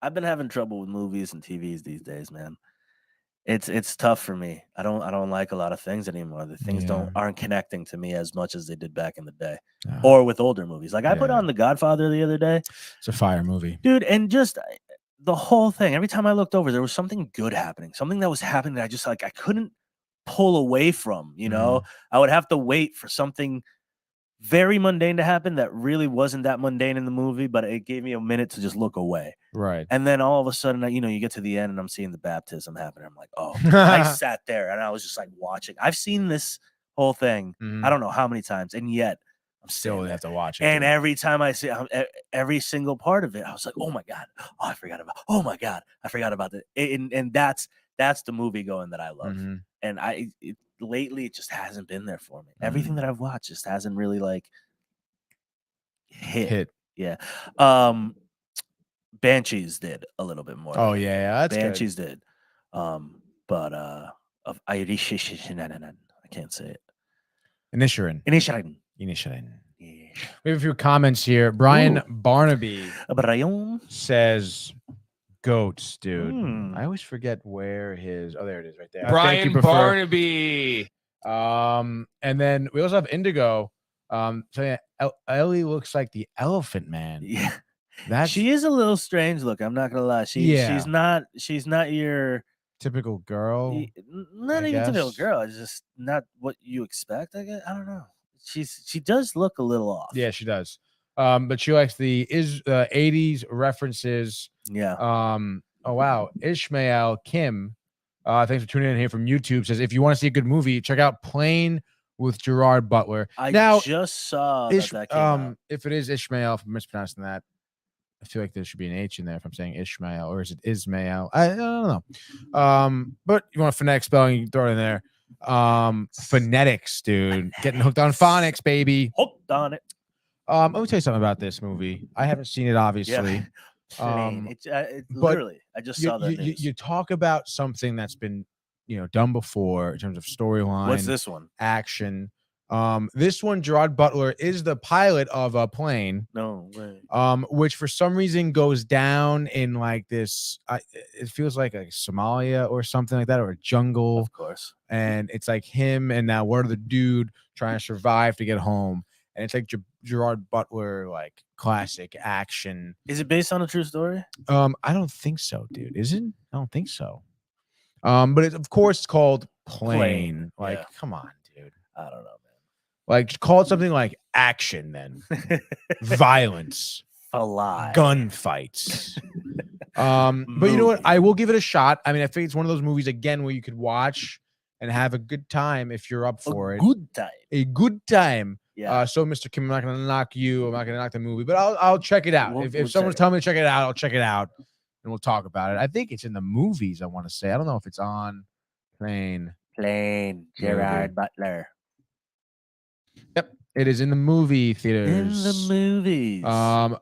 I've been having trouble with movies and TVs these days, man. It's tough for me. I don't like a lot of things anymore. The things aren't connecting to me as much as they did back in the day, or with older movies. Like I put on The Godfather the other day. It's a fire movie, dude, and just the whole thing. Every time I looked over, there was something good happening. Something that was happening that I just I couldn't pull away from. You know, I would have to wait for something very mundane to happen that really wasn't that mundane in the movie, but it gave me a minute to just look away. Right. And then all of a sudden, you get to the end and I'm seeing the baptism happen. I'm like, oh, I sat there and I was just like watching. I've seen this whole thing, I don't know how many times, and yet I'm still have to watch it. And every time I see every single part of it, I was like, oh my God, I forgot about that. And that's the movie going that I love. And lately it just hasn't been there for me. Everything that I've watched just hasn't really hit. Yeah. Banshees did a little bit more. Oh yeah, that's Banshees good. did. But of Irish, I can't say it. Inisherin. Yeah. We have a few comments here. Brian Barnaby Brian says goats, dude. I always forget where his. Oh, there it is, right there. Brian Barnaby. And then we also have Indigo. So Ellie looks like the Elephant Man. Yeah, she is a little strange look. I'm not gonna lie. She's not your typical girl. Not even typical girl. It's just not what you expect. I guess. I don't know. She does look a little off. Yeah, she does. But she likes the 80s references. Yeah. Oh wow, Ishmael Kim. Thanks for tuning in here from YouTube. Says if you want to see a good movie, check out Plane with Gerard Butler. I just saw that came out. If it is Ishmael, if I'm mispronouncing that, I feel like there should be an H in there if I'm saying Ishmael, or is it Ismael? I don't know. But you want phonetic spelling, you can throw it in there. Phonetics, dude. Getting hooked on phonics, baby. Hooked on it. Let me tell you something about this movie. I haven't seen it, obviously. It's literally, I just saw that news. You talk about something that's been, done before in terms of storyline. What's this one? Action. This one, Gerard Butler is the pilot of a plane. No way. Which for some reason goes down in like this. It feels like a Somalia or something like that, or a jungle. Of course. And it's like him and now what are the dude trying to survive to get home. And it's like Gerard Butler, like classic action. Is it based on a true story? I don't think so, dude. Is it? I don't think so. But of course it's called Plane. Like, come on, dude. I don't know, man. Like, just call it something like action, then. Violence. Gunfights. But you know what? I will give it a shot. I mean, I think it's one of those movies again where you could watch and have a good time if you're up for it. A good time. Yeah. So, Mr. Kim, I'm not going to knock you. I'm not going to knock the movie, but I'll check it out. If someone's telling me to check it out, I'll check it out and we'll talk about it. I think it's in the movies, I want to say. I don't know if it's on Plane. Gerard Butler. Yep. It is in the movie theaters. In the movies.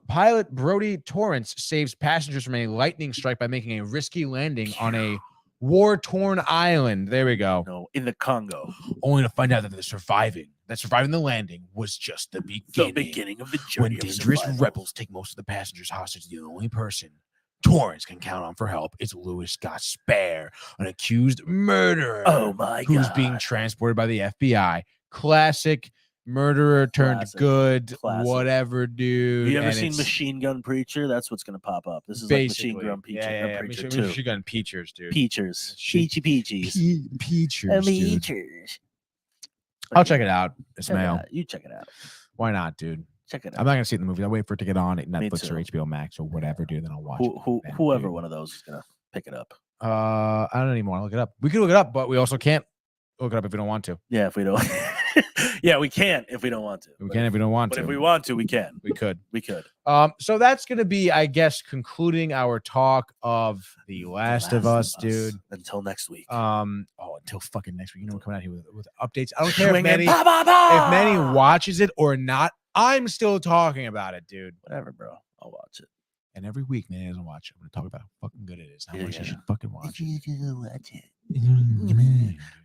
Pilot Brody Torrance saves passengers from a lightning strike by making a risky landing on a war-torn island. There we go. No, in the Congo. Only to find out that surviving the landing was just the beginning. The beginning of the journey. When dangerous rebels take most of the passengers hostage, the only person Torrance can count on for help is Louis Gaspar, an accused murderer. Oh my God. Who's being transported by the FBI. Classic murderer turned good, whatever, dude. You ever seen Machine Gun Preacher? That's what's gonna pop up. This is like Machine Gun Preacher. Preacher too. Machine Gun Peachers, dude. Peachers. Peaches. Peachers, dude. I'll check it out, Ismail. You check it out. Why not, dude? Check it out. I'm not gonna see it in the movie. I'll wait for it to get on Netflix or HBO Max or whatever, dude. Then I'll watch it. Whoever one of those is gonna pick it up. I don't even want to look it up. We can look it up, but we also can't look it up if we don't want to. Yeah, if we don't. Yeah, we can't if we don't want to. We can if we don't want But to. if we want to, we can. We could. We could. So that's gonna be, I guess, concluding our talk of The Last of Us, dude. Until next week. Until fucking next week. You know, we're coming out here with updates. I don't care if Manny, if Manny watches it or not. I'm still talking about it, dude. Whatever, bro. I'll watch it. And every week, Manny doesn't watch it. I'm gonna talk about how fucking good it is. How much you should fucking watch it.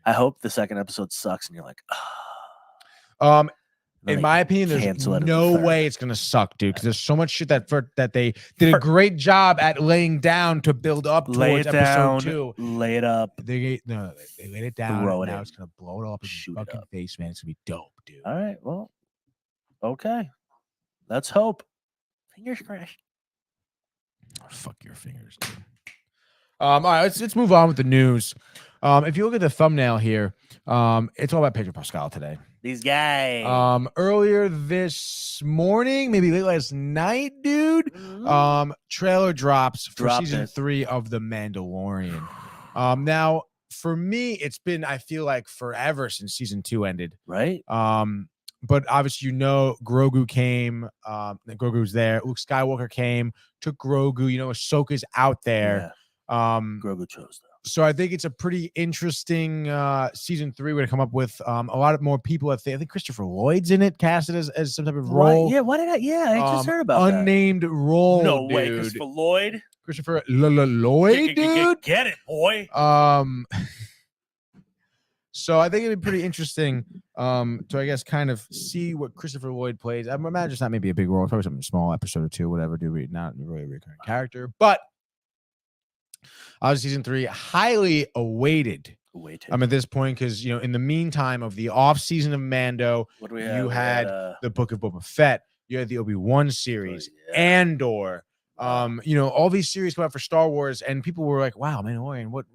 I hope the second episode sucks and you're like, in my opinion, there's no way it's gonna suck, dude. Because there's so much shit that they did a great job at laying down to build up towards episode 2. Lay it up. They laid it down. Throw it now in. it's gonna blow it all up in your fucking face, man. It's gonna be dope, dude. All right. Well, okay. Let's hope. Fingers crossed. Fuck your fingers, dude. All right, let's move on with the news. If you look at the thumbnail here, it's all about Pedro Pascal today. These guys. Earlier this morning, maybe late last night, dude. Trailer drops for season 3 of The Mandalorian. Now, for me, it's been, I feel like, forever since season 2 ended. Right. But obviously, Grogu came. Grogu's there. Luke Skywalker came, took Grogu. Ahsoka's out there. Yeah. Grogu chose though. So I think it's a pretty interesting season 3. We're gonna come up with a lot more people. I think Christopher Lloyd's in it, casted as some type of role. What? Yeah. Why did I? Yeah, I just heard about unnamed that. role. No dude. way, Christopher Lloyd. Christopher Lloyd, dude. Get it, boy. So I think it'd be pretty interesting to, I guess, kind of see what Christopher Lloyd plays. I imagine it's not maybe a big role, probably something small, episode or 2, whatever, dude. Not really a recurring character, but season 3, highly awaited. At this point, because in the meantime of the off season of Mando, what do we have? You had the Book of Boba Fett, you had the Obi-Wan series, Andor. All these series come out for Star Wars, and people were like, "Wow, Mandalorian, what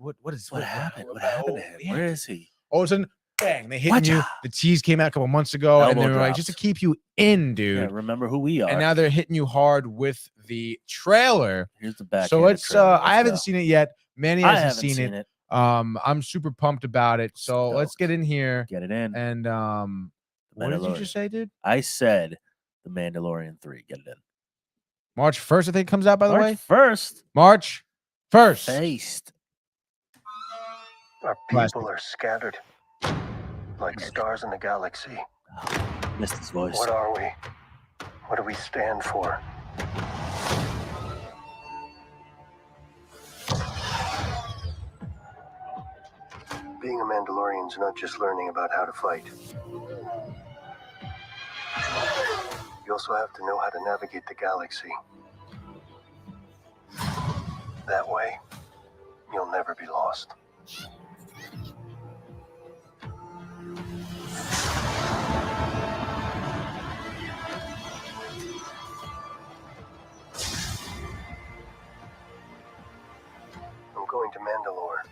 happened? What happened to him? Yeah. Where is he?" All of a sudden, bang! They hit you. The tease came out a couple months ago, and they were like, "Just to keep you in, dude." Yeah, remember who we are. And now they're hitting you hard with the trailer. Here's the back. So let's. I haven't seen it yet. Manny hasn't seen it. I'm super pumped about it. So let's get in here. Get it in. And what did you just say, dude? I said The Mandalorian 3. Get it in. March 1st, I think, comes out, by the way. March 1st. Faced. Our people are scattered like stars in the galaxy. Missed his voice. What are we? What do we stand for? Being a Mandalorian is not just learning about how to fight. You also have to know how to navigate the galaxy. That way, you'll never be lost. I'm going to Mandalore.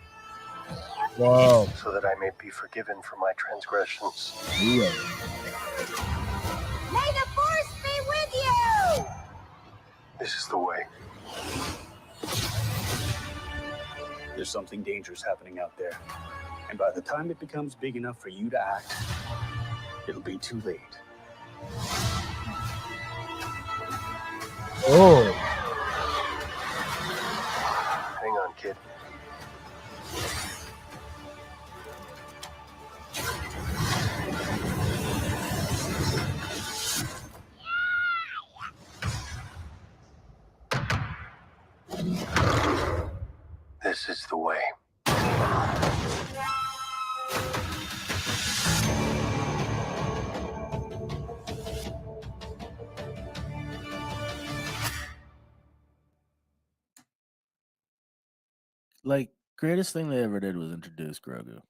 Whoa. So that I may be forgiven for my transgressions. May the Force be with you! This is the way. There's something dangerous happening out there. And by the time it becomes big enough for you to act, it'll be too late. Oh. Hang on, kid. This is the way. Like, greatest thing they ever did was introduce Grogu.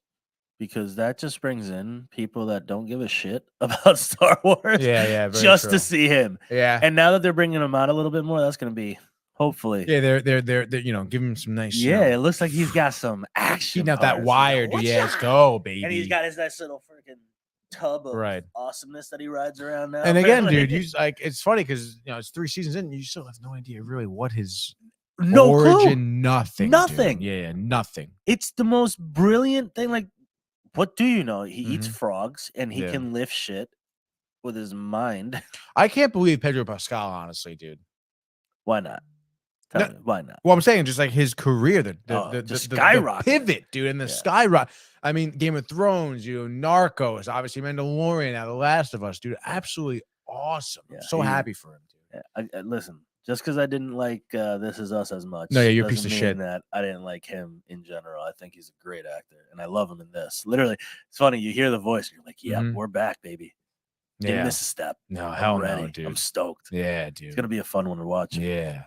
Because that just brings in people that don't give a shit about Star Wars. Yeah, just to see him. Yeah. And now that they're bringing him out a little bit more, that's going to be, hopefully. Yeah, they're give him some nice. Yeah, it looks like he's got some action. Heating out that wire, dude. Yeah, let's go, baby. And he's got his nice little freaking tub of awesomeness that he rides around now. And again, dude, it's funny because it's 3 seasons in, you still have no idea really what his No origin, clue. nothing. Nothing. Dude. Yeah, nothing. It's the most brilliant thing. Like, what do you know? He eats Mhm. frogs and he Yeah. can lift shit with his mind. I can't believe Pedro Pascal, honestly, dude. Why not? Tell me, why not? Well, I'm saying just like his career, the skyrocketed. pivot, dude, and the skyrocket. I mean, Game of Thrones, Narcos, obviously Mandalorian, now The Last of Us, dude, absolutely awesome. Yeah, I'm so happy for him, dude. Yeah, listen, just because I didn't like This Is Us as much, No, yeah, you're a piece doesn't of mean shit. that I didn't like him in general. I think he's a great actor, and I love him in this. Literally, it's funny. You hear the voice, and you're like, "Yeah, we're back, baby." Didn't miss a step. No, I'm hell ready. no, dude. I'm stoked. Yeah, dude. It's gonna be a fun one to watch. Yeah.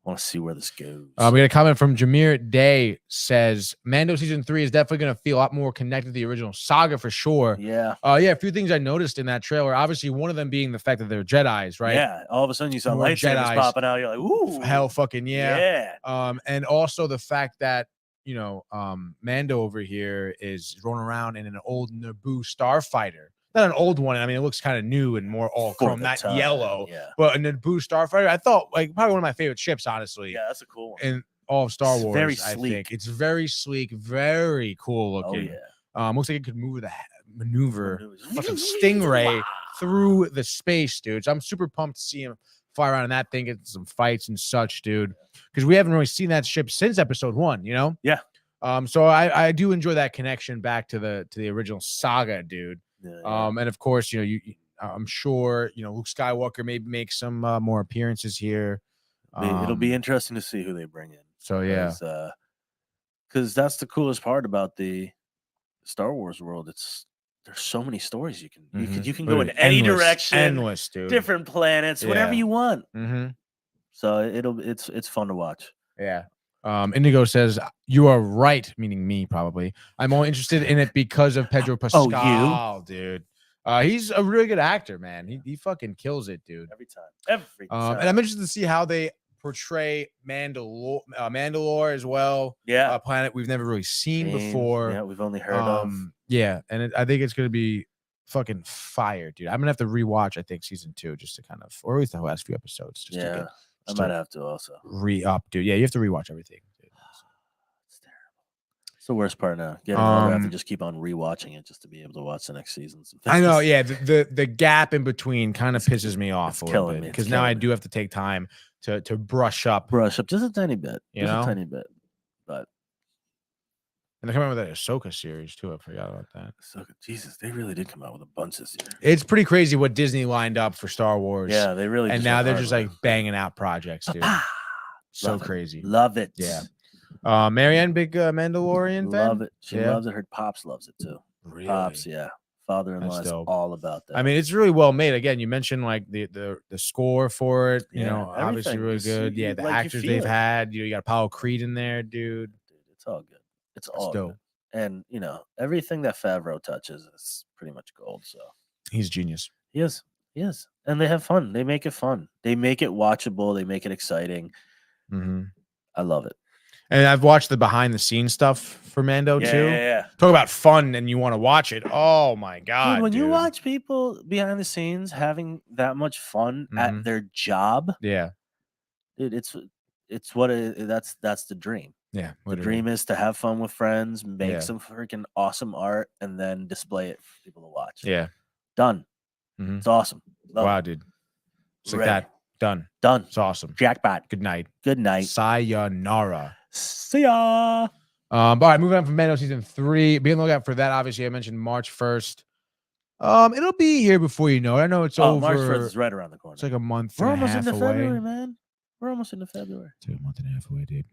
I want to see where this goes. We got a comment from Jameer Day, says Mando season 3 is definitely going to feel a lot more connected to the original saga for sure. Yeah. Yeah, a few things I noticed in that trailer. Obviously, one of them being the fact that they're Jedis, right? Yeah. All of a sudden, you saw More lightsabers Jedis. popping out. You're like, ooh, Hell fucking yeah. Yeah. And also the fact that Mando over here is rolling around in an old Naboo starfighter. Not an old one. I mean, it looks kind of new and more all For chrome, the not time, yellow. yeah. But a Naboo starfighter, I thought like probably one of my favorite ships, honestly. Yeah, that's a cool one. In all of Star It's Wars, very I sleek. think it's very sleek, very cool Oh looking. yeah. Looks like it could maneuver fucking Stingray through the space, dude. So I'm super pumped to see him fly around in that thing, get some fights and such, dude. Because we haven't really seen that ship since episode 1, Yeah. So I do enjoy that connection back to the original saga, dude. Yeah. And of course, I'm sure Luke Skywalker maybe make some more appearances here. It'll be interesting to see who they bring in. So yeah, because that's the coolest part about the Star Wars world. There's so many stories you can go in any direction, endless, dude. different planets, whatever you want. Mm-hmm. So it's fun to watch. Yeah. Indigo says you are right, meaning me probably. I'm only interested in it because of Pedro Pascal, dude. He's a really good actor, man. He fucking kills it, dude. Every time. And I'm interested to see how they portray Mandalore as well. Yeah. A planet we've never really seen before. Yeah, we've only heard of. Yeah, and I think it's gonna be fucking fire, dude. I'm gonna have to rewatch, I think, season 2 just to kind of, or at least the last few episodes. Just to get, I might have to also re-up, dude. Yeah, you have to rewatch everything, dude. It's terrible. It's the worst part now. Getting older, I have to just keep on rewatching it just to be able to watch the next season. I know, yeah. The gap in between kind of pisses me off a little bit because now I do have to take time to brush up just a tiny bit, a tiny bit. But and they're coming out with that Ahsoka series too. I forgot about that. Ahsoka, Jesus, they really did come out with a bunch this year. It's pretty crazy what Disney lined up for Star Wars. Yeah, they really. And now they're just like banging out projects, dude. So crazy. Love it. Yeah. Marianne, big Mandalorian fan. Love it. She loves it. Her pops loves it too. Really? Pops, yeah. Father-in-law is all about that. I mean, it's really well made. Again, you mentioned like the score for it. Obviously really good. Yeah, the actors they've had. You got Apollo Creed in there, dude. It's all good. It's all dope. good. And everything that Favreau touches is pretty much gold. So he's genius. He is. And they have fun. They make it fun. They make it watchable. They make it exciting. Mm-hmm. I love it. And I've watched the behind the scenes stuff for Mando too. Yeah. Talk about fun and you want to watch it. Oh my God. Dude, when you watch people behind the scenes having that much fun at their job. Yeah. Dude, it's what that's the dream. Yeah. The dream is to have fun with friends, make some freaking awesome art, and then display it for people to watch. Yeah. Done. It's awesome. Wow, dude. It's like that. Done. It's awesome. Jackpot. Good night. Good night. Sayonara. See ya. All right, moving on from Mando season 3. Be on the lookout for that. Obviously, I mentioned March 1st. It'll be here before you know it. I know it's over. March 1st is right around the corner. It's like a month. We're and almost a half into away. February, man. We're almost into February. It's like a month and a half away, dude.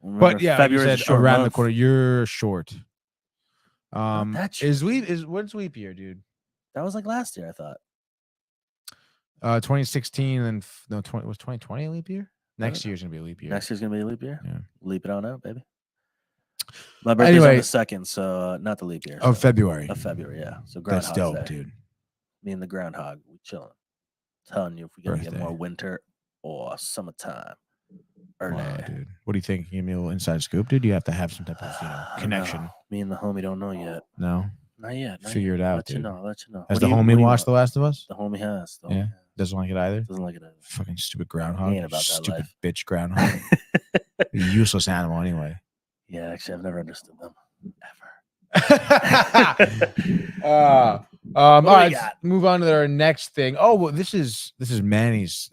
Remember, But yeah, like you said, around the corner. You're short. When's leap year, dude? That was like last year, I thought. 2016 and was 2020 a leap year? Next year's gonna be a leap year. Next year's gonna be a leap year. Yeah. Leap it on out, baby. My birthday's on the 2nd, so not the leap year. Of February. Of February, yeah. So that's dope, Day. dude. Me and the groundhog, we chilling. Telling you if we're gonna get more winter or summertime. Wow, dude. What do you think? Give me a little inside scoop, dude. You have to have some type of connection. Me and the homie don't know yet. No. Not yet. Figure it out, dude. I'll let you know. Has the homie watched The Last of Us? The homie has. Yeah. Doesn't like it either. Doesn't like it either. Fucking stupid groundhog. He ain't about that stupid life. Bitch groundhog. Useless animal anyway. Yeah, actually, I've never understood them All do we right, got? move on to our next thing. Oh, well, this is Manny's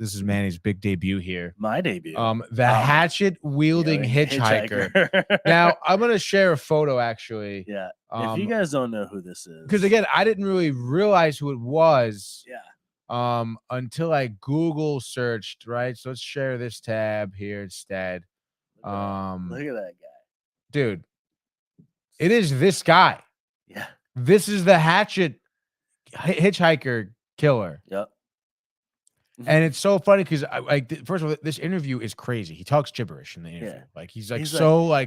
big debut here. My debut. The Hatchet Wielding Hitchhiker. Now, I'm gonna share a photo actually. Yeah. If you guys don't know who this is, because again, I didn't really realize who it was. yeah. Until I Google searched, right? So let's share this tab here instead. Look at that guy. Dude, it is this guy. Yeah. This is the Hatchet Hitchhiker killer. Yep. And it's so funny because first of all, this interview is crazy. He talks gibberish in the interview. Yeah. Like he's like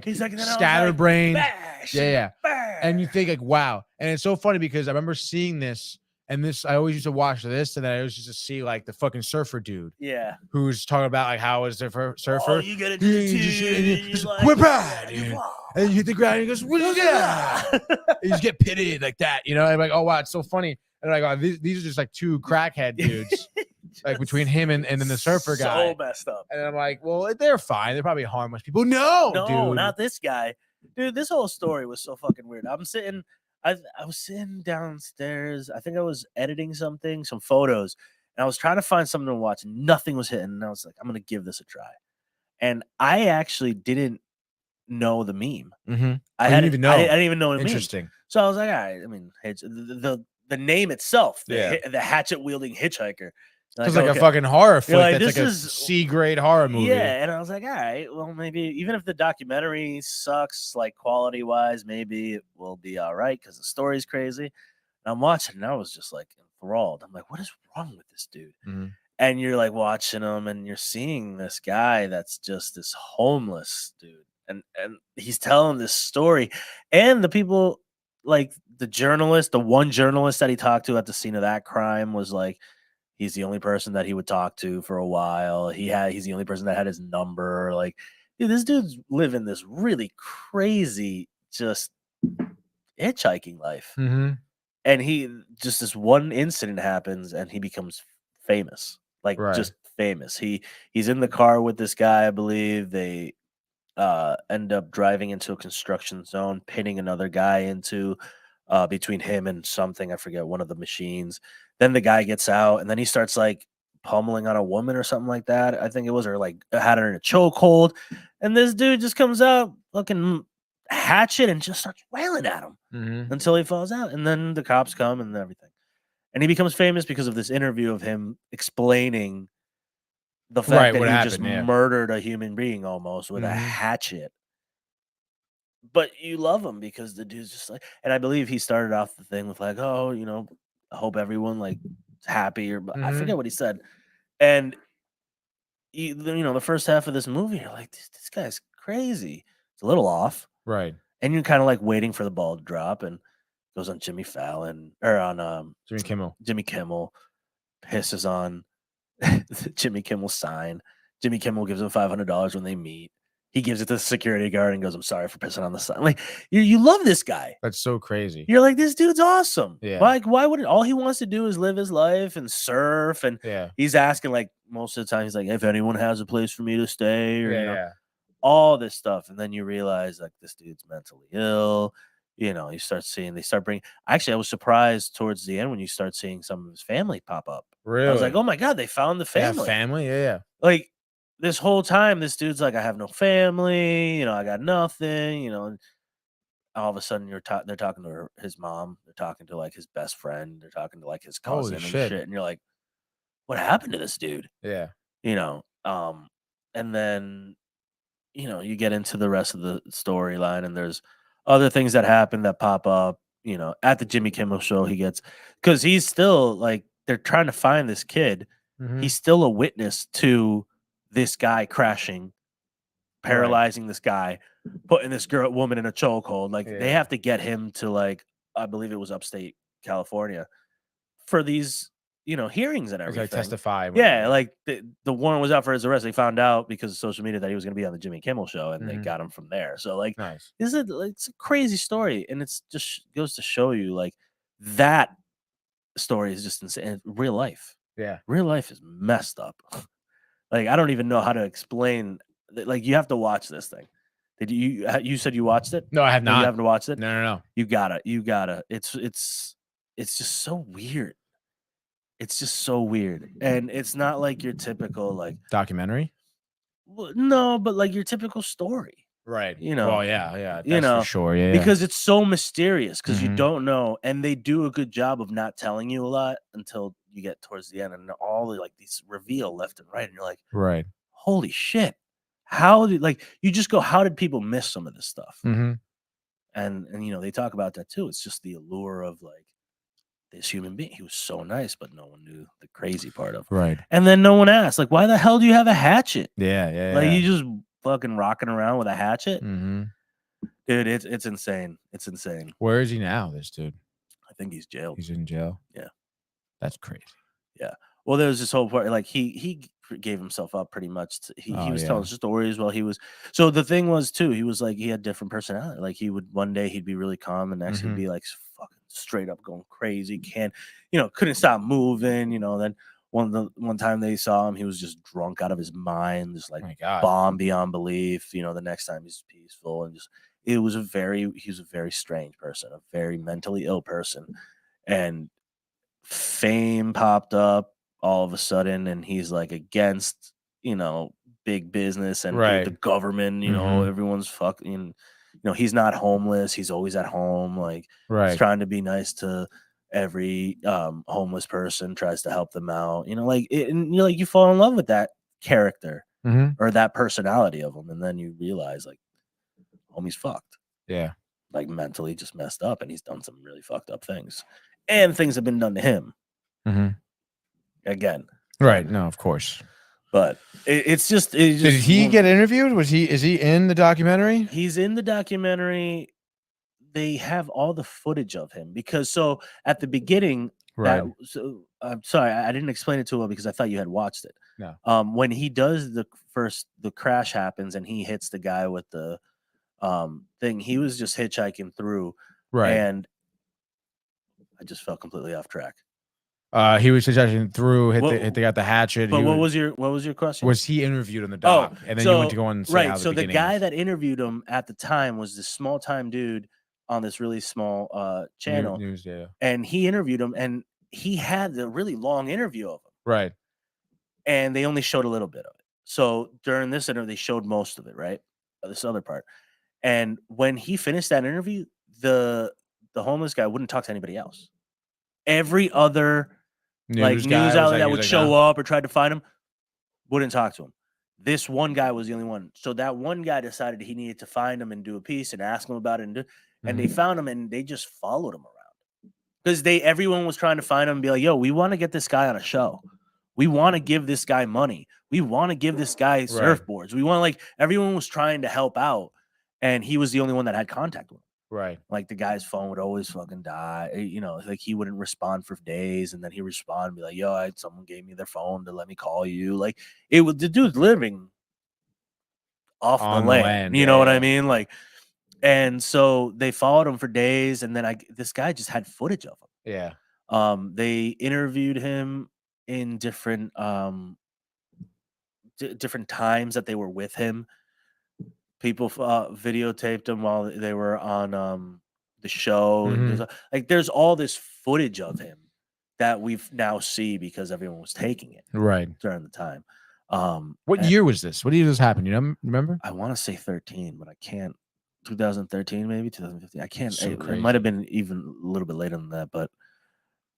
He's scatterbrained. Bash, Yeah. bash. And you think like, wow. And it's so funny because I remember seeing this, and this I always used to watch this, and then I always used to see like the fucking surfer dude. Yeah. Who's talking about like how is the surfer? Oh, you gotta do it you just whip out, dude. And you hit the ground and he goes, what is that? You just get pitted like that, you know? And I'm like, oh wow, it's so funny. And like, oh, these are just like two crackhead dudes. Like between him and then the surfer guy. So messed up. And I'm like, well, they're fine. They're probably harmless people. No, dude. Not this guy. Dude, this whole story was so fucking weird. I was sitting downstairs. I think I was editing some photos, and I was trying to find something to watch, and nothing was hitting. And I was like, I'm gonna give this a try. And I actually didn't know the meme. Mm-hmm. I didn't even know the meme. Interesting. So I was like, all right. I mean, the name itself, the Hatchet Wielding Hitchhiker. It's like a fucking horror flick. Like, that's like a C-grade horror movie. Yeah, and I was like, all right, well, maybe even if the documentary sucks, like quality-wise, maybe it will be all right because the story's crazy. And I'm watching, and I was just like enthralled. I'm like, what is wrong with this dude? Mm-hmm. And you're like watching him, and you're seeing this guy that's just this homeless dude, and he's telling this story, and the people, like the one journalist that he talked to at the scene of that crime was like, he's the only person that he would talk to for a while. He's the only person that had his number. Like, dude, this dude's living this really crazy, just hitchhiking life. Mm-hmm. And this one incident happens, and he becomes famous. Like, just famous. He's in the car with this guy, I believe. They end up driving into a construction zone, pinning another guy into between him and something. I forget, one of the machines. Then the guy gets out, and then he starts like pummeling on a woman or something like that. I think it was, or like had her in a chokehold. And this dude just comes out looking hatchet and just starts wailing at him until he falls out. And then the cops come and everything. And he becomes famous because of this interview of him explaining the fact that he just murdered a human being almost with a hatchet. But you love him because the dude's just like, and I believe he started off the thing with like, oh, you know, I hope everyone like is happy, or I forget what he said. And you know, the first half of this movie, you're like, this guy's crazy. It's a little off, right? And you're kind of like waiting for the ball to drop, and goes on Jimmy Fallon or on Jimmy Kimmel. Jimmy Kimmel pisses on Jimmy Kimmel's sign. Jimmy Kimmel gives him $500 when they meet. He gives it to the security guard and goes, I'm sorry for pissing on the sign. Like, you love this guy. That's so crazy. You're like, this dude's awesome. Yeah. Like, why would all he wants to do is live his life and surf? And he's asking, like, most of the time, he's like, if anyone has a place for me to stay, or you know, all this stuff. And then you realize, like, this dude's mentally ill. You know, you start seeing, they start bringing. Actually, I was surprised towards the end when you start seeing some of his family pop up. Really? I was like, oh my God, they found the family. Family, yeah. Like, this whole time, this dude's like, I have no family, you know, I got nothing, you know. And all of a sudden, they're talking to his mom, they're talking to like his best friend, they're talking to like his cousin and shit. And you're like, what happened to this dude? Yeah. You know, and then, you know, you get into the rest of the storyline, and there's other things that happen that pop up, you know, at the Jimmy Kimmel show. He gets, because he's still like, they're trying to find this kid. He's still a witness to this guy crashing, paralyzing this guy, putting this woman in a chokehold. Like, they have to get him to, like, I believe it was upstate California for these, you know, hearings and everything. Like testify. Yeah, like the warrant was out for his arrest. They found out because of social media that he was going to be on the Jimmy Kimmel show, and they got him from there. So, like, nice. It's a crazy story, and it's just goes to show you, like, that story is just insane. Real life. Yeah. Real life is messed up. Like, I don't even know how to explain like you have to watch this thing. Did you said you watched it? No, I have No, not. you haven't watched it? No. You gotta. It's just so weird. It's just so weird. And it's not like your typical like Documentary? no, but like your typical story. Right. You know. Well, yeah. You That's know, for sure. Yeah. because it's so mysterious because you Mhm. don't know, and they do a good job of not telling you a lot until you get towards the end, and all the like these reveal left and right, and you're like, Right. holy shit. How did like you just go, how did people miss some of this stuff? Mm-hmm. And you know, they talk about that too. It's just the allure of like this human being. He was so nice, but no one knew the crazy part of him. Right. And then no one asked, like, why the hell do you have a hatchet? Yeah. Like you just fucking rocking around with a hatchet? Mm-hmm. Dude, it's insane. It's insane. Where is he now, this dude? I think he's jailed. He's in jail? Yeah. That's crazy. Yeah. Well, there was this whole part, like he gave himself up pretty much. He was telling stories while he was. So the thing was too, he was like he had different personality. Like he would one day he'd be really calm, and next he'd be like fucking straight up going crazy. Couldn't stop moving. Then one time they saw him, he was just drunk out of his mind, just like bomb beyond belief. The next time he's peaceful and just. He was a very strange person, a very mentally ill person, and fame popped up all of a sudden, and he's like against big business and the government. Everyone's fucking. He's not homeless. He's always at home. Like he's trying to be nice to every homeless person. Tries to help them out. And you fall in love with that character or that personality of him, and then you realize like. Homie's fucked. Yeah. Like mentally just messed up, and he's done some really fucked up things. And things have been done to him. Again. Right. No, of course. But it's just Did he get interviewed? Is he in the documentary? He's in the documentary. They have all the footage of him because so at the beginning, I'm sorry, I didn't explain it too well because I thought you had watched it. No. When he does the crash happens and he hits the guy with the thing, he was just hitchhiking through, and I just fell completely off track. He was hitchhiking through, they got the hatchet. But what was your question? Was he interviewed on the doc? And then you went to go and say how the the guy that interviewed him at the time was this small time dude on this really small channel. News, and he interviewed him, and he had the really long interview of him. Right. And they only showed a little bit of it. So during this interview, they showed most of it, right? This other part. And when he finished that interview, the homeless guy wouldn't talk to anybody else. Every other news outlet that would show up or tried to find him wouldn't talk to him. This one guy was the only one. So that one guy decided he needed to find him and do a piece and ask him about it. And they found him and they just followed him around. Because everyone was trying to find him and be like, yo, we want to get this guy on a show. We want to give this guy money. We want to give this guy surfboards. We want everyone was trying to help out. And he was the only one that had contact with him. Right. Like the guy's phone would always fucking die. Like he wouldn't respond for days. And then he'd respond and be like, yo, someone gave me their phone to let me call you. Like the dude's living off the land. You know what I mean? Like, and so they followed him for days. And then this guy just had footage of him. Yeah. They interviewed him in different times that they were with him. People videotaped him while they were on the show. There's all this footage of him that we've now see because everyone was taking it during the time. What year was this? What year did this happen? You remember? I want to say 13, but I can't. 2013, maybe 2015. I can't. So it might have been even a little bit later than that, but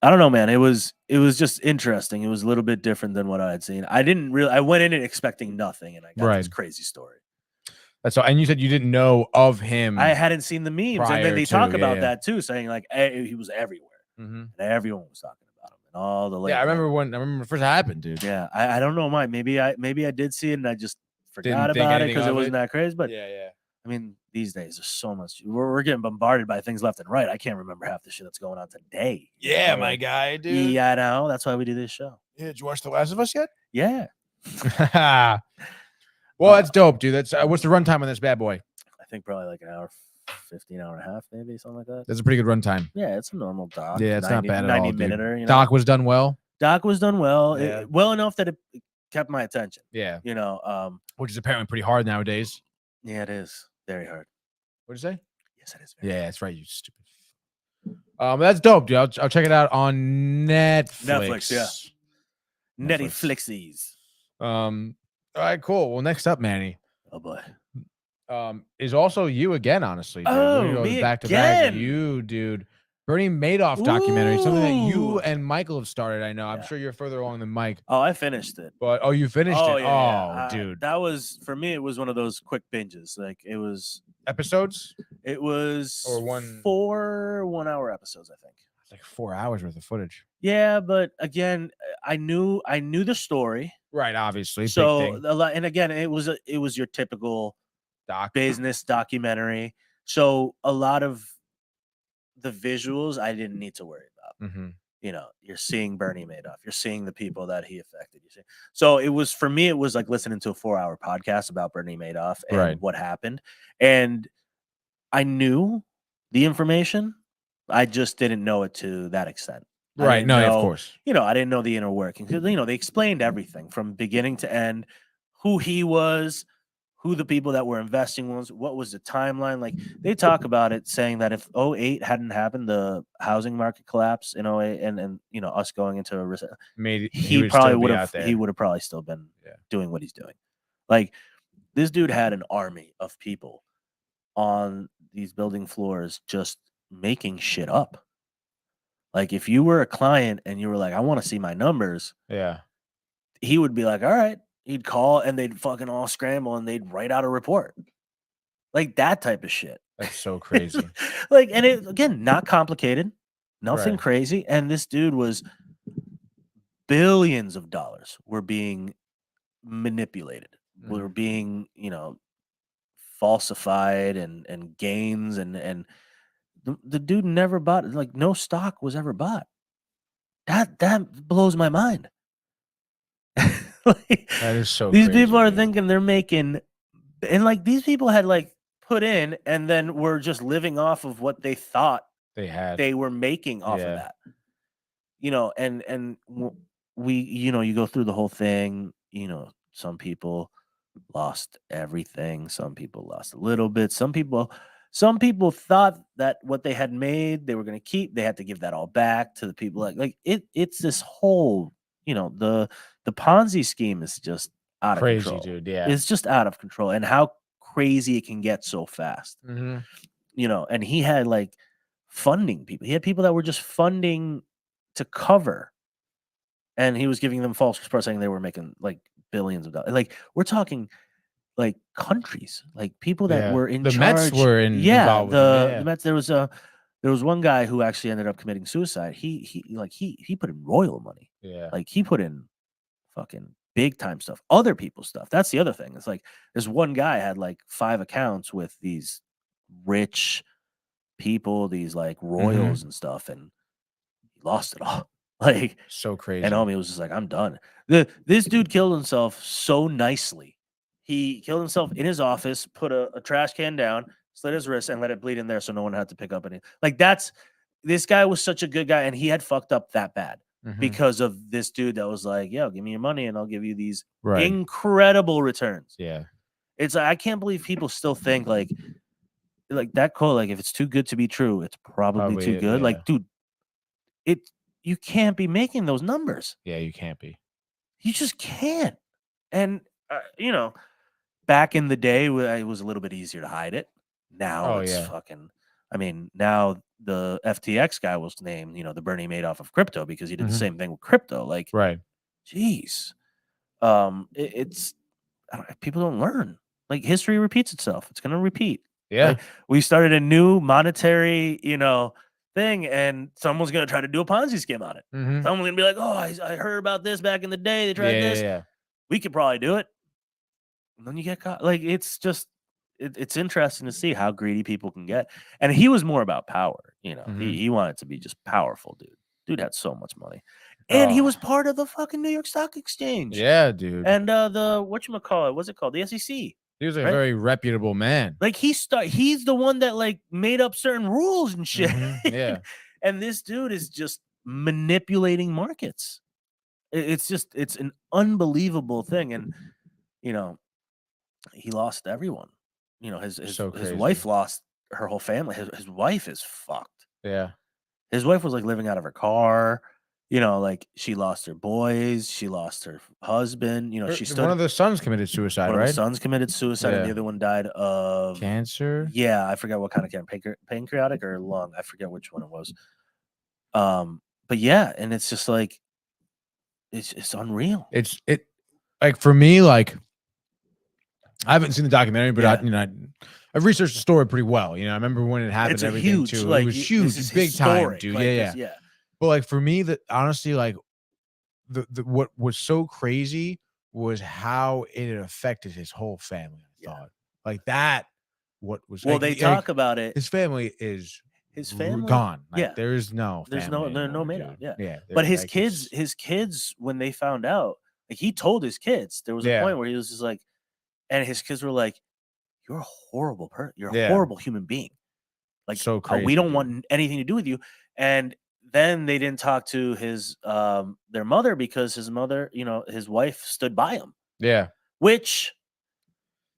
I don't know, man. It was just interesting. It was a little bit different than what I had seen. I went in it expecting nothing, and I got this crazy story. That's all. And you said you didn't know of him. I hadn't seen the memes, and then they talk about that too, saying like he was everywhere, and everyone was talking about him, and all the I remember when it first happened, dude. Yeah, I don't know why. Maybe I did see it, and I just forgot about it because it wasn't that crazy. But yeah. I mean, these days there's so much. We're getting bombarded by things left and right. I can't remember half the shit that's going on today. Yeah, my guy, dude. Yeah, I know. That's why we do this show. Yeah, did you watch The Last of Us yet? Yeah. Well, that's dope, dude. That's what's the runtime on this bad boy? I think probably like an hour, 15, hour and a half, maybe something like that. That's a pretty good runtime. Yeah, it's a normal doc. Yeah, it's not bad at all. 90-minute. Doc was done well. Doc was done well, Yeah. well enough that it kept my attention. Yeah. which is apparently pretty hard nowadays. Yeah, it is very hard. What'd you say? Yes, it is. Yeah, that's right. You stupid. That's dope, dude. I'll check it out on Netflix. Netflix, yeah. Netty Flixies. All right, cool. Well, next up, Manny. Oh boy. Is also you again, honestly. Dude. Oh, me back to back. again. You, dude. Bernie Madoff documentary, something that you and Michael have started. I know. I'm sure you're further along than Mike. Oh, I finished it. But you finished it. Yeah. Dude. That was for me. It was one of those quick binges. Like it was episodes. It was or 4 1-hour episodes. I think it's like 4 hours worth of footage. Yeah, but again, I knew the story. Right, obviously. So and again, it was your typical business documentary. So a lot of the visuals I didn't need to worry about. Mm-hmm. You know, you're seeing Bernie Madoff. You're seeing the people that he affected. You see, so it was for me. It was like listening to a 4-hour podcast about Bernie Madoff and what happened. And I knew the information. I just didn't know it to that extent. Right. No, of course. You know, I didn't know the inner workings. You know, they explained everything from beginning to end, who he was, who the people that were investing was, what was the timeline. Like they talk about it, saying that if 2008 hadn't happened, the housing market collapse in 2008 and you know, us going into a recession, he probably would have probably still been doing what he's doing. Like this dude had an army of people on these building floors just making shit up. Like if you were a client and you were like, I want to see my numbers. Yeah. He would be like, all right. He'd call and they'd fucking all scramble and they'd write out a report. Like that type of shit. That's so crazy. Like, and it, again, not complicated, nothing crazy. And this dude was billions of dollars were being manipulated, were being, you know, falsified and gains and the dude never bought, like no stock was ever bought. That blows my mind. Like, that is so these crazy, people are thinking they're making, and like these people had like put in and then were just living off of what they thought they were making off of that, you know. And we, you know, you go through the whole thing, you know, some people lost everything, some people lost a little bit, some people thought that what they had made they were going to keep, they had to give that all back to the people. Like it's this whole, you know, the Ponzi scheme is just out of control. Dude. Yeah. It's just out of control. And how crazy it can get so fast. Mm-hmm. You know, and he had like funding people. He had people that were just funding to cover. And he was giving them false reports saying they were making like billions of dollars. Like we're talking like countries, like people that were in the charge. Mets were involved with the Mets. There was one guy who actually ended up committing suicide. He put in royal money. Yeah. Like he put in fucking big time stuff, other people's stuff. That's the other thing. It's like there's one guy had like 5 accounts with these rich people, these like royals and stuff, and he lost it all. Like so crazy. And homie was just like, I'm done. This dude killed himself so nicely. He killed himself in his office, put a trash can down, slit his wrist, and let it bleed in there so no one had to pick up any. Like this guy was such a good guy, and he had fucked up that bad. Because of this dude that was like, yo, give me your money and I'll give you these incredible returns. Yeah. It's like, I can't believe people still think like that quote, like if it's too good to be true, it's probably too good. Yeah. Like, dude, you can't be making those numbers. Yeah, you can't be. You just can't. And, you know, back in the day, it was a little bit easier to hide it. Now it's fucking, I mean, now the FTX guy was named, you know, the Bernie Madoff of crypto because he did the same thing with crypto. Like, geez, it's people don't learn. Like history repeats itself. It's gonna repeat. Yeah, like, we started a new monetary, you know, thing, and someone's gonna try to do a Ponzi scheme on it. Someone's gonna be like, "Oh, I heard about this back in the day. They tried this. Yeah. We could probably do it." And then you get caught. Like it's just. It's interesting to see how greedy people can get. And he was more about power. You know, he wanted to be just powerful, dude. Dude had so much money. And he was part of the fucking New York Stock Exchange. Yeah, dude. And the whatchamacallit, what's it called? The SEC. He was a very reputable man. Like he's the one that like made up certain rules and shit. Yeah. And this dude is just manipulating markets. It's an unbelievable thing. And, you know, he lost everyone. You know, his So his crazy. wife lost her whole family. His wife is fucked. Yeah. His wife was like living out of her car. You know, like she lost her boys, she lost her husband. You know, she One of the sons committed suicide, one of right? the sons committed suicide, and the Yeah. other one died of Cancer. Yeah, I forgot what kind of cancer, pancreatic or lung. I forget which one it was. But yeah, and it's just like it's unreal. It's like for me, like I haven't seen the documentary, but Yeah. I've researched the story pretty well. You know, I remember when it happened, It's and a everything huge, too. like It was this huge, is big time, historic, dude. like, Yeah. yeah. But like for me, that honestly, like the what was so crazy was how it had affected his whole family. I Yeah. thought like that. What was Well, like, they talk about it. his family is His family gone. Like, yeah. there's no There's family no anymore, Mando, dude. yeah. Yeah. But his like, kids, when they found out, like he told his kids, there was a Yeah. point where he was just like, and his kids were like, "You're a horrible person. You're a Yeah. horrible human being. Like, so crazy. we don't dude. want anything to do with you." And then they didn't talk to his their mother because his mother, you know, his wife stood by him, Yeah. which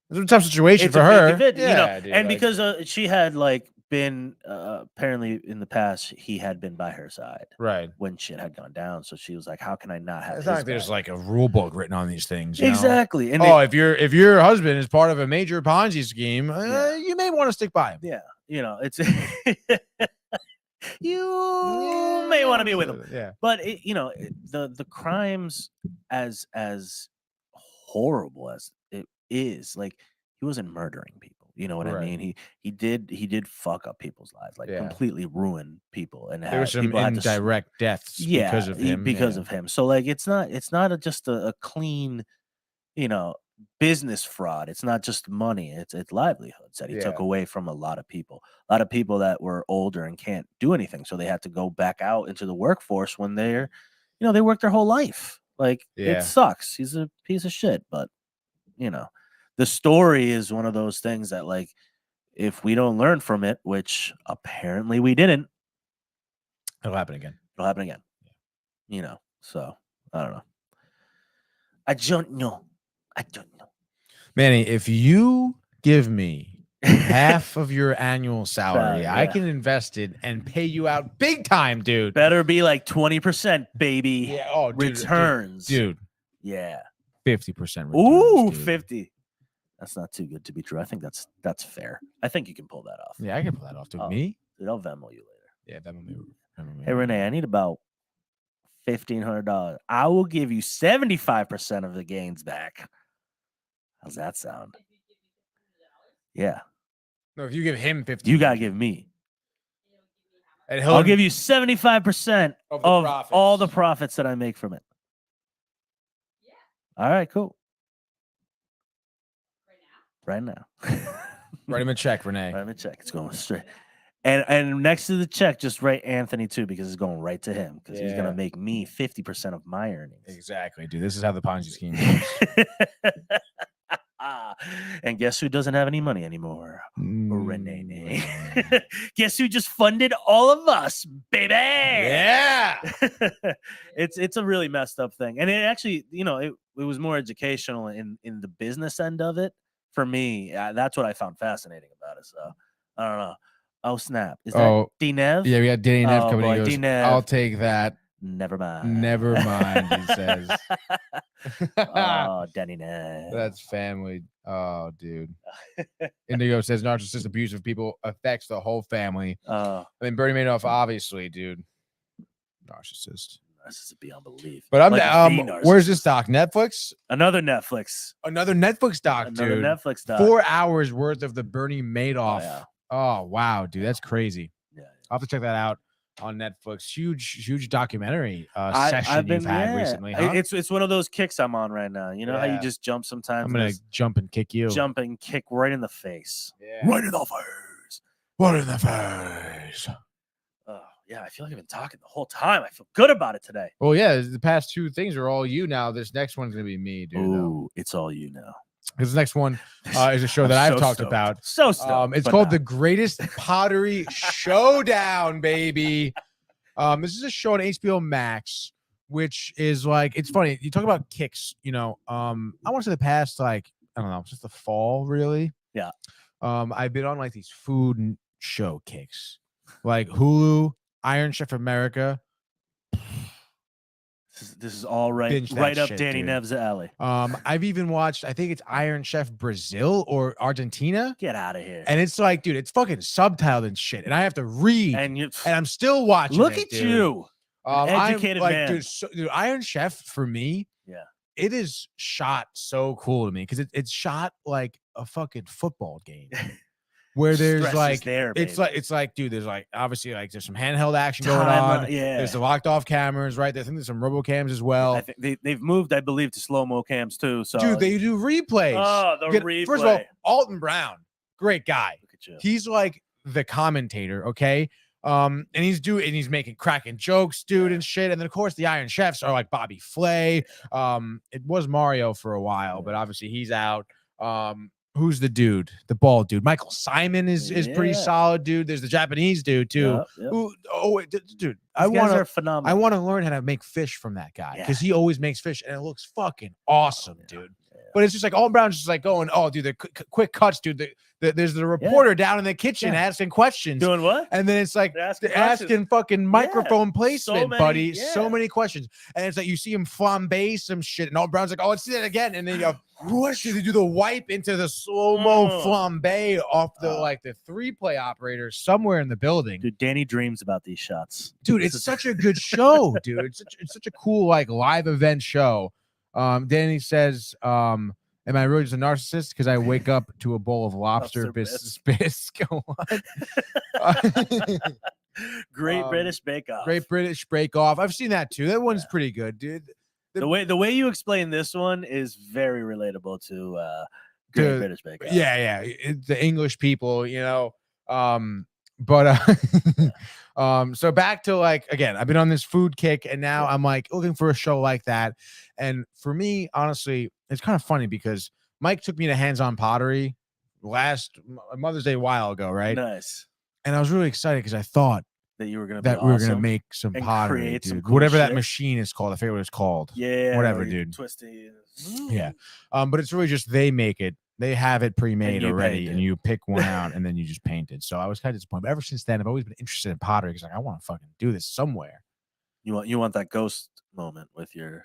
It's a tough situation it's for a her. big event, you know, dude, and like, because she had like been apparently in the past he had been by her side right. when shit had gone down, so she was like, "How can I not have?" It's his not like there's back? like a rule book written on these things. You know? Exactly, and Oh, if your husband is part of a major Ponzi scheme, Yeah. you may want to stick by him. yeah, you know, it's you may want to be with him. Yeah. But you know, the crimes, as horrible as it is, like he wasn't murdering people. You know what I Right. mean? He did fuck up people's lives, like Yeah. completely ruin people, and There were some people had to indirect deaths yeah because of him. because yeah. of him. So like it's not just a clean, you know, business fraud. It's not just money. It's livelihoods that he took Yeah. away from a lot of people that were older and can't do anything, so they had to go back out into the workforce when they're, you know, they worked their whole life. Like Yeah. it sucks. He's a piece of shit, but you know, the story is one of those things that, like, if we don't learn from it, which apparently we didn't, It'll happen again. it'll happen again. You know, so I don't know. I don't know. Manny, if you give me half of your annual salary, Salary, I yeah. can invest it and pay you out big time, dude. Better be like 20%, baby. Yeah. Oh, dude, Returns. dude. Yeah. 50% returns. Ooh, dude. 50. That's not too good to be true. I think that's fair. I think you can pull that off. Yeah, I can pull that off, dude. Oh. Me? Dude, I'll Venmo you later. Yeah, that would be. Hey, Renee, I need about $1,500. I will give you 75% of the gains back. How's that sound? Yeah. No, if you give him 50, You got to give me. and I'll give you 75% of the of profits. all the profits that I make from it. All right, cool. Right now. Write him a check, Renee. Write him a check. It's going straight. And next to the check, just write Anthony too, because it's going right to him, because he's Yeah. gonna make me 50% of my earnings. Exactly, dude. This is how the Ponzi scheme works. And guess who doesn't have any money anymore? Renee. Renee. Guess who just funded all of us, baby? Yeah. It's a really messed up thing, and it actually, you know, it was more educational in the business end of it for me. That's what I found fascinating about it. So I don't know. Oh snap! Is that D-Nev? Yeah, we got Danny Nev Oh, coming. boy, He goes, D-Nev. I'll take that. Never mind. Never mind, he says. Oh, Danny Nev. That's family. Oh, dude. Indigo says narcissist abuse of people affects the whole family. I mean, Bernie Madoff, obviously, dude. Narcissist. Narcissist beyond belief. But I'm Like the where's narcissist. this doc? Netflix? Another Netflix. Another Netflix doc, Another dude. Netflix doc. 4 hours worth of the Bernie Madoff. yeah. Oh, wow, dude. That's crazy. Yeah. I'll have to check that out on Netflix. Huge documentary I've session been, you've had recently, huh? It's one of those kicks I'm on right now. You know how you Yeah. just jump sometimes? I'm gonna jump and kick you. jump and kick right in the face. Yeah. Right in the face. What in the face? Oh, yeah. I feel like I've been talking the whole time. I feel good about it today. Well, yeah, the past 2 things are all you now. This next one's gonna be me, dude. Ooh, it's all you now. This next one is a show I'm that I've so talked stoked. about. So stoked. It's but called not. The Greatest Pottery Showdown, baby. This is a show on HBO Max, which is like, it's funny. You talk about kicks, you know. I want to say the past like I don't know, since the fall, really. Yeah. I've been on like these food show kicks, like Hulu, Iron Chef America. This is all right Binge that right up shit, Danny dude. Nev's alley. I've even watched, I think it's Iron Chef Brazil or Argentina. Get out of here. And it's like, dude, it's fucking subtitled and shit. And I have to read. And I'm still watching. look it, at dude. you. Educated I'm, like, man. Dude, Iron Chef for me, Yeah. it is shot so cool to me because it's shot like a fucking football game. Where there's Stress is like there, it's baby. like dude, there's like obviously like there's some handheld action going on. Yeah. There's the locked off cameras, right? I think there's some RoboCams as well. I think they've moved, I believe, to slow-mo cams too. So Dude, they do replays. Oh, the replay. First of all, Alton Brown, great guy. Look at you. He's like the commentator, okay? And he's making cracking jokes, dude, and shit. And then of course the Iron Chefs are like Bobby Flay. It was Mario for a while, but obviously he's out. Who's the dude? The bald dude. Michael Simon is pretty solid, dude. There's the Japanese dude too. Yep. Dude, These guys are phenomenal. I want to learn how to make fish from that guy because he always makes fish and it looks fucking awesome, dude. Yeah. But it's just like Alton Brown's just like going, oh, dude, the quick cuts, dude. There's the reporter down in the kitchen asking questions. Doing what? And then it's like they're asking fucking microphone placement, buddy. So many questions. And it's like you see him flambe some shit. And Alton Brown's like, oh, let's see that again. And then you go, what? They do the wipe into the slow-mo flambe off the 3-play operator somewhere in the building. Dude, Danny dreams about these shots. Dude, it's such a good show, dude. It's such a cool like live event show. Danny says, am I really just a narcissist because I wake up to a bowl of lobster bisque? What? Great British Bake Off. Great British Bake Off. I've seen that too. That one's pretty good, dude. The way you explain this one is very relatable to Great British Bake Off. Yeah. The English people, you know. So back to like again, I've been on this food kick and now I'm like looking for a show like that. And for me, honestly, it's kind of funny because Mike took me to Hands-On Pottery last Mother's Day a while ago, right? Nice. And I was really excited because I thought that you were gonna we were gonna make some pottery, dude. Some cool whatever shit. that machine is called. I forget what it's called. Yeah, whatever, dude. Twisty. Yeah. But it's really just they make it. They have it pre-made already, and you pick one out and then you just paint it. So I was kind of disappointed. But ever since then, I've always been interested in pottery because like I want to fucking do this somewhere. You want that ghost moment with your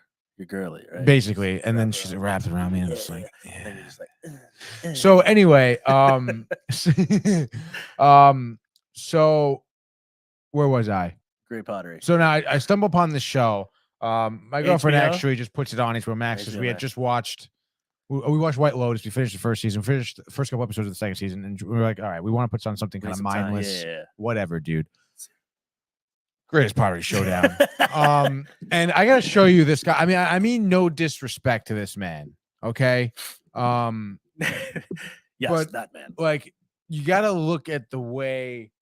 girly, right? Basically, and then she's wrapped around me and it's like, and then you're just like, So anyway, so where was I? Great Pottery. So now I stumble upon this show. My girlfriend HBO? actually just puts it on HBO Max because we had just watched. We watched White Lotus. We finished the first season. Finished the first couple episodes of the second season, and we were like, "All right, we want to put on something kind of mindless, whatever, dude." Greatest Pottery Showdown. And I gotta show you this guy. I mean, no disrespect to this man, okay? Yes, but, that man. Like, you gotta look at the way.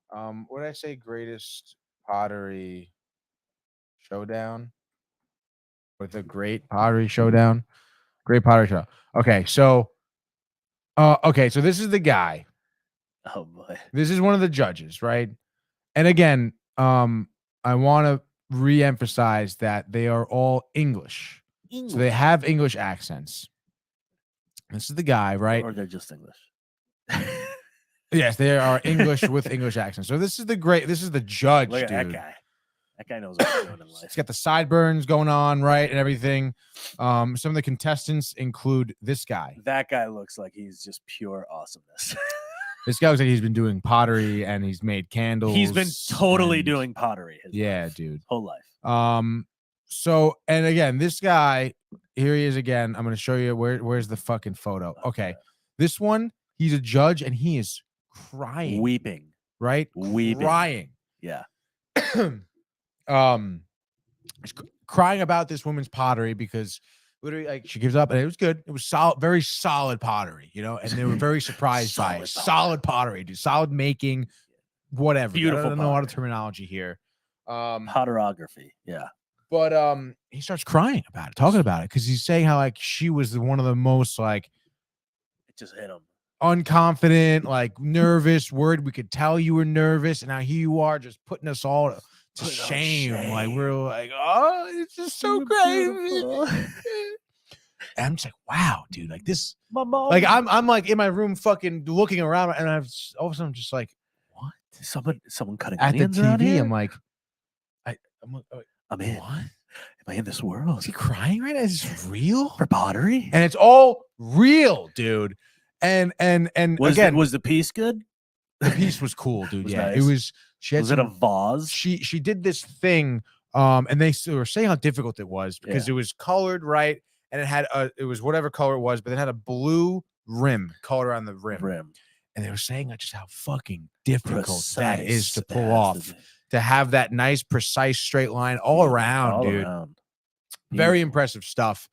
What did I say? Greatest Pottery Showdown, or the Great Pottery Showdown. Great Pottery Show. Okay, so this is the guy. Oh boy. This is one of the judges, right? And again, I want to re-emphasize that they are all English. So they have English accents. This is the guy, right? Or they're just English. Yes, they are English with English accents. So this is the judge, Look at dude. that guy. That guy knows what he's doing in life. He's got the sideburns going on, right, and everything. Some of the contestants include this guy. That guy looks like he's just pure awesomeness. This guy looks like he's been doing pottery and he's made candles. He's been totally doing pottery. Dude. Whole life. So, and again, this guy, here he is again. I'm going to show you where's the fucking photo. Okay. This one, he's a judge and he is crying. Weeping. Right? Weeping. Crying. Yeah. Crying about this woman's pottery because literally like she gives up and it was good. It was solid, very solid pottery, you know, and they were very surprised by it. Solid pottery, dude. Solid making, whatever. Beautiful. I don't know a lot of terminology here. Potterography. Yeah. But he starts crying about it, talking about it, because he's saying how like she was one of the most like it just hit him. Unconfident, like nervous, worried. We could tell you were nervous, and now here you are just putting us all to shame. Like we're like, oh, it's just so great. I'm just like, wow, dude, like this, My mom. like I'm like in my room, fucking looking around, and all of a sudden I'm just like, what? Someone cutting At the onions around TV, here? I'm like, I'm in. what? Am I in this world? Is he crying right now? Is this real? For pottery? And it's all real, dude. And Was the piece good? the piece was cool, dude. Was Yeah, nice. it was. She had Was it a some, vase? she did this thing, and they were saying how difficult it was because it was colored right, and it was whatever color it was, but it had a blue rim color on the rim. And they were saying just how fucking difficult that is to pull off, to have that nice, precise straight line all around, dude. Very impressive stuff.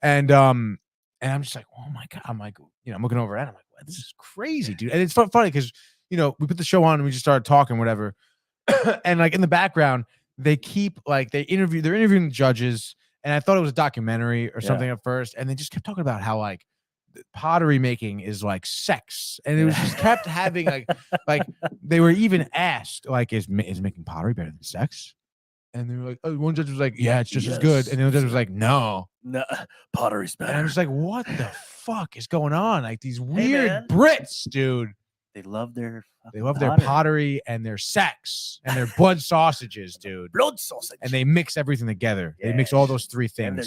And I'm just like, oh my God. I'm like, I'm looking over at it. I'm like, wow, this is crazy, dude. And it's funny because, we put the show on and we just started talking, whatever. And like in the background, they're interviewing the judges. And I thought it was a documentary or something at first. And they just kept talking about how like pottery making is like sex. And it was just kept having like they were even asked, like, is making pottery better than sex? And they were like, one judge was like, yeah, it's just as good. And the other judge was like, no, pottery's better. And I'm just like, what the fuck is going on? Like these weird Brits, dude. They love their pottery and their sex and their blood sausages, dude. Blood sausage. And they mix everything together. Yeah. They mix all those three things. And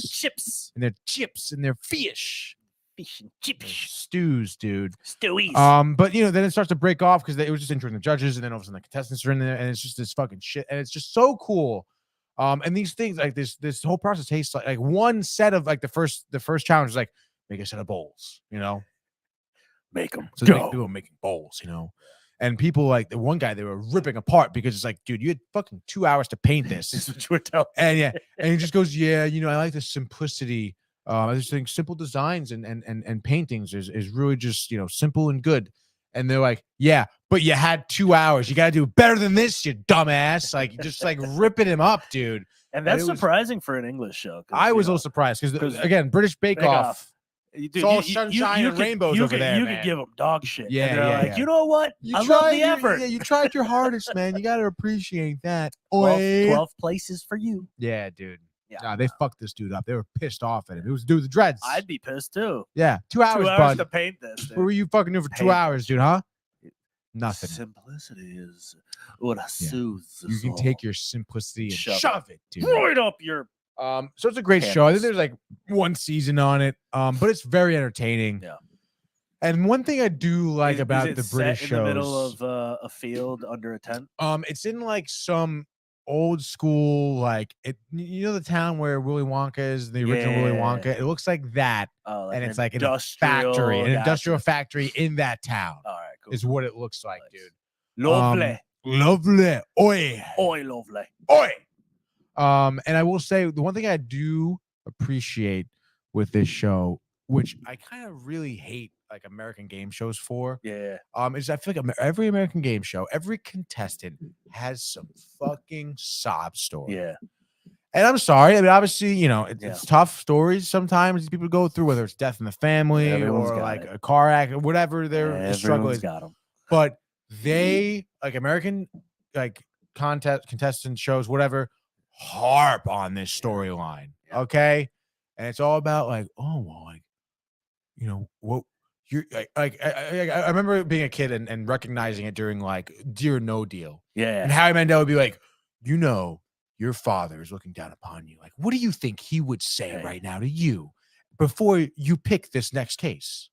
their chips. And their fish. Fish and chips. Stews, dude. Stewies. But then it starts to break off because it was just interviewing the judges, and then all of a sudden the contestants are in there, and it's just this fucking shit, and it's just so cool. And these things, like this whole process tastes like one set of like the first challenge is like make a set of bowls, make them so people making bowls, and people like the one guy they were ripping apart because it's like, dude, you had fucking 2 hours to paint this. This is what you were telling. And and he just goes, I like the simplicity. I just think simple designs and paintings is really just simple and good. And they're like, yeah, but you had 2 hours. You got to do better than this, you dumbass. Like just like ripping him up, dude. And that's surprising for an English show. I was a little surprised because again, British Bake Off. It's all sunshine and rainbows over there. You could give them dog shit. Yeah, and they're like, you know what? I love the effort. Yeah, you tried your hardest, man. You got to appreciate that. 12 places for you. Yeah, dude. Yeah, nah, they fucked this dude up. They were pissed off at him. It was dude the dreads. I'd be pissed too. Yeah, 2 hours, 2 hours bud. to paint this. Dude. What were you fucking doing for 2 hours, dude? Huh? Nothing. Simplicity is what soothes. You can take your simplicity and shove it, dude. Right up your. So it's a great show. I think there's like one season on it. But it's very entertaining. Yeah. And one thing I do like about the British shows, in the middle of a field under a tent. It's in like some old school, like the town where Willy Wonka is, the original Willy Wonka. It looks like that, and it's like an industrial factory in that town. All right, cool. Is what it looks like, dude. Lovely, oi, lovely, oi. And I will say the one thing I do appreciate with this show, which I kind of really hate like American game shows for, is I feel like every American game show, every contestant has some fucking sob story. Yeah. And I'm sorry. I mean, obviously, it's tough stories sometimes people go through, whether it's death in the family or like a car accident, whatever they're struggling. Got them. But they like American like contestant shows, whatever, harp on this storyline. Okay. And it's all about like, oh, well, like, what you're like, I remember being a kid and recognizing it during like Deal or No Deal. Yeah. And Howie Mandel would be like, your father is looking down upon you. Like, what do you think he would say right now to you before you pick this next case?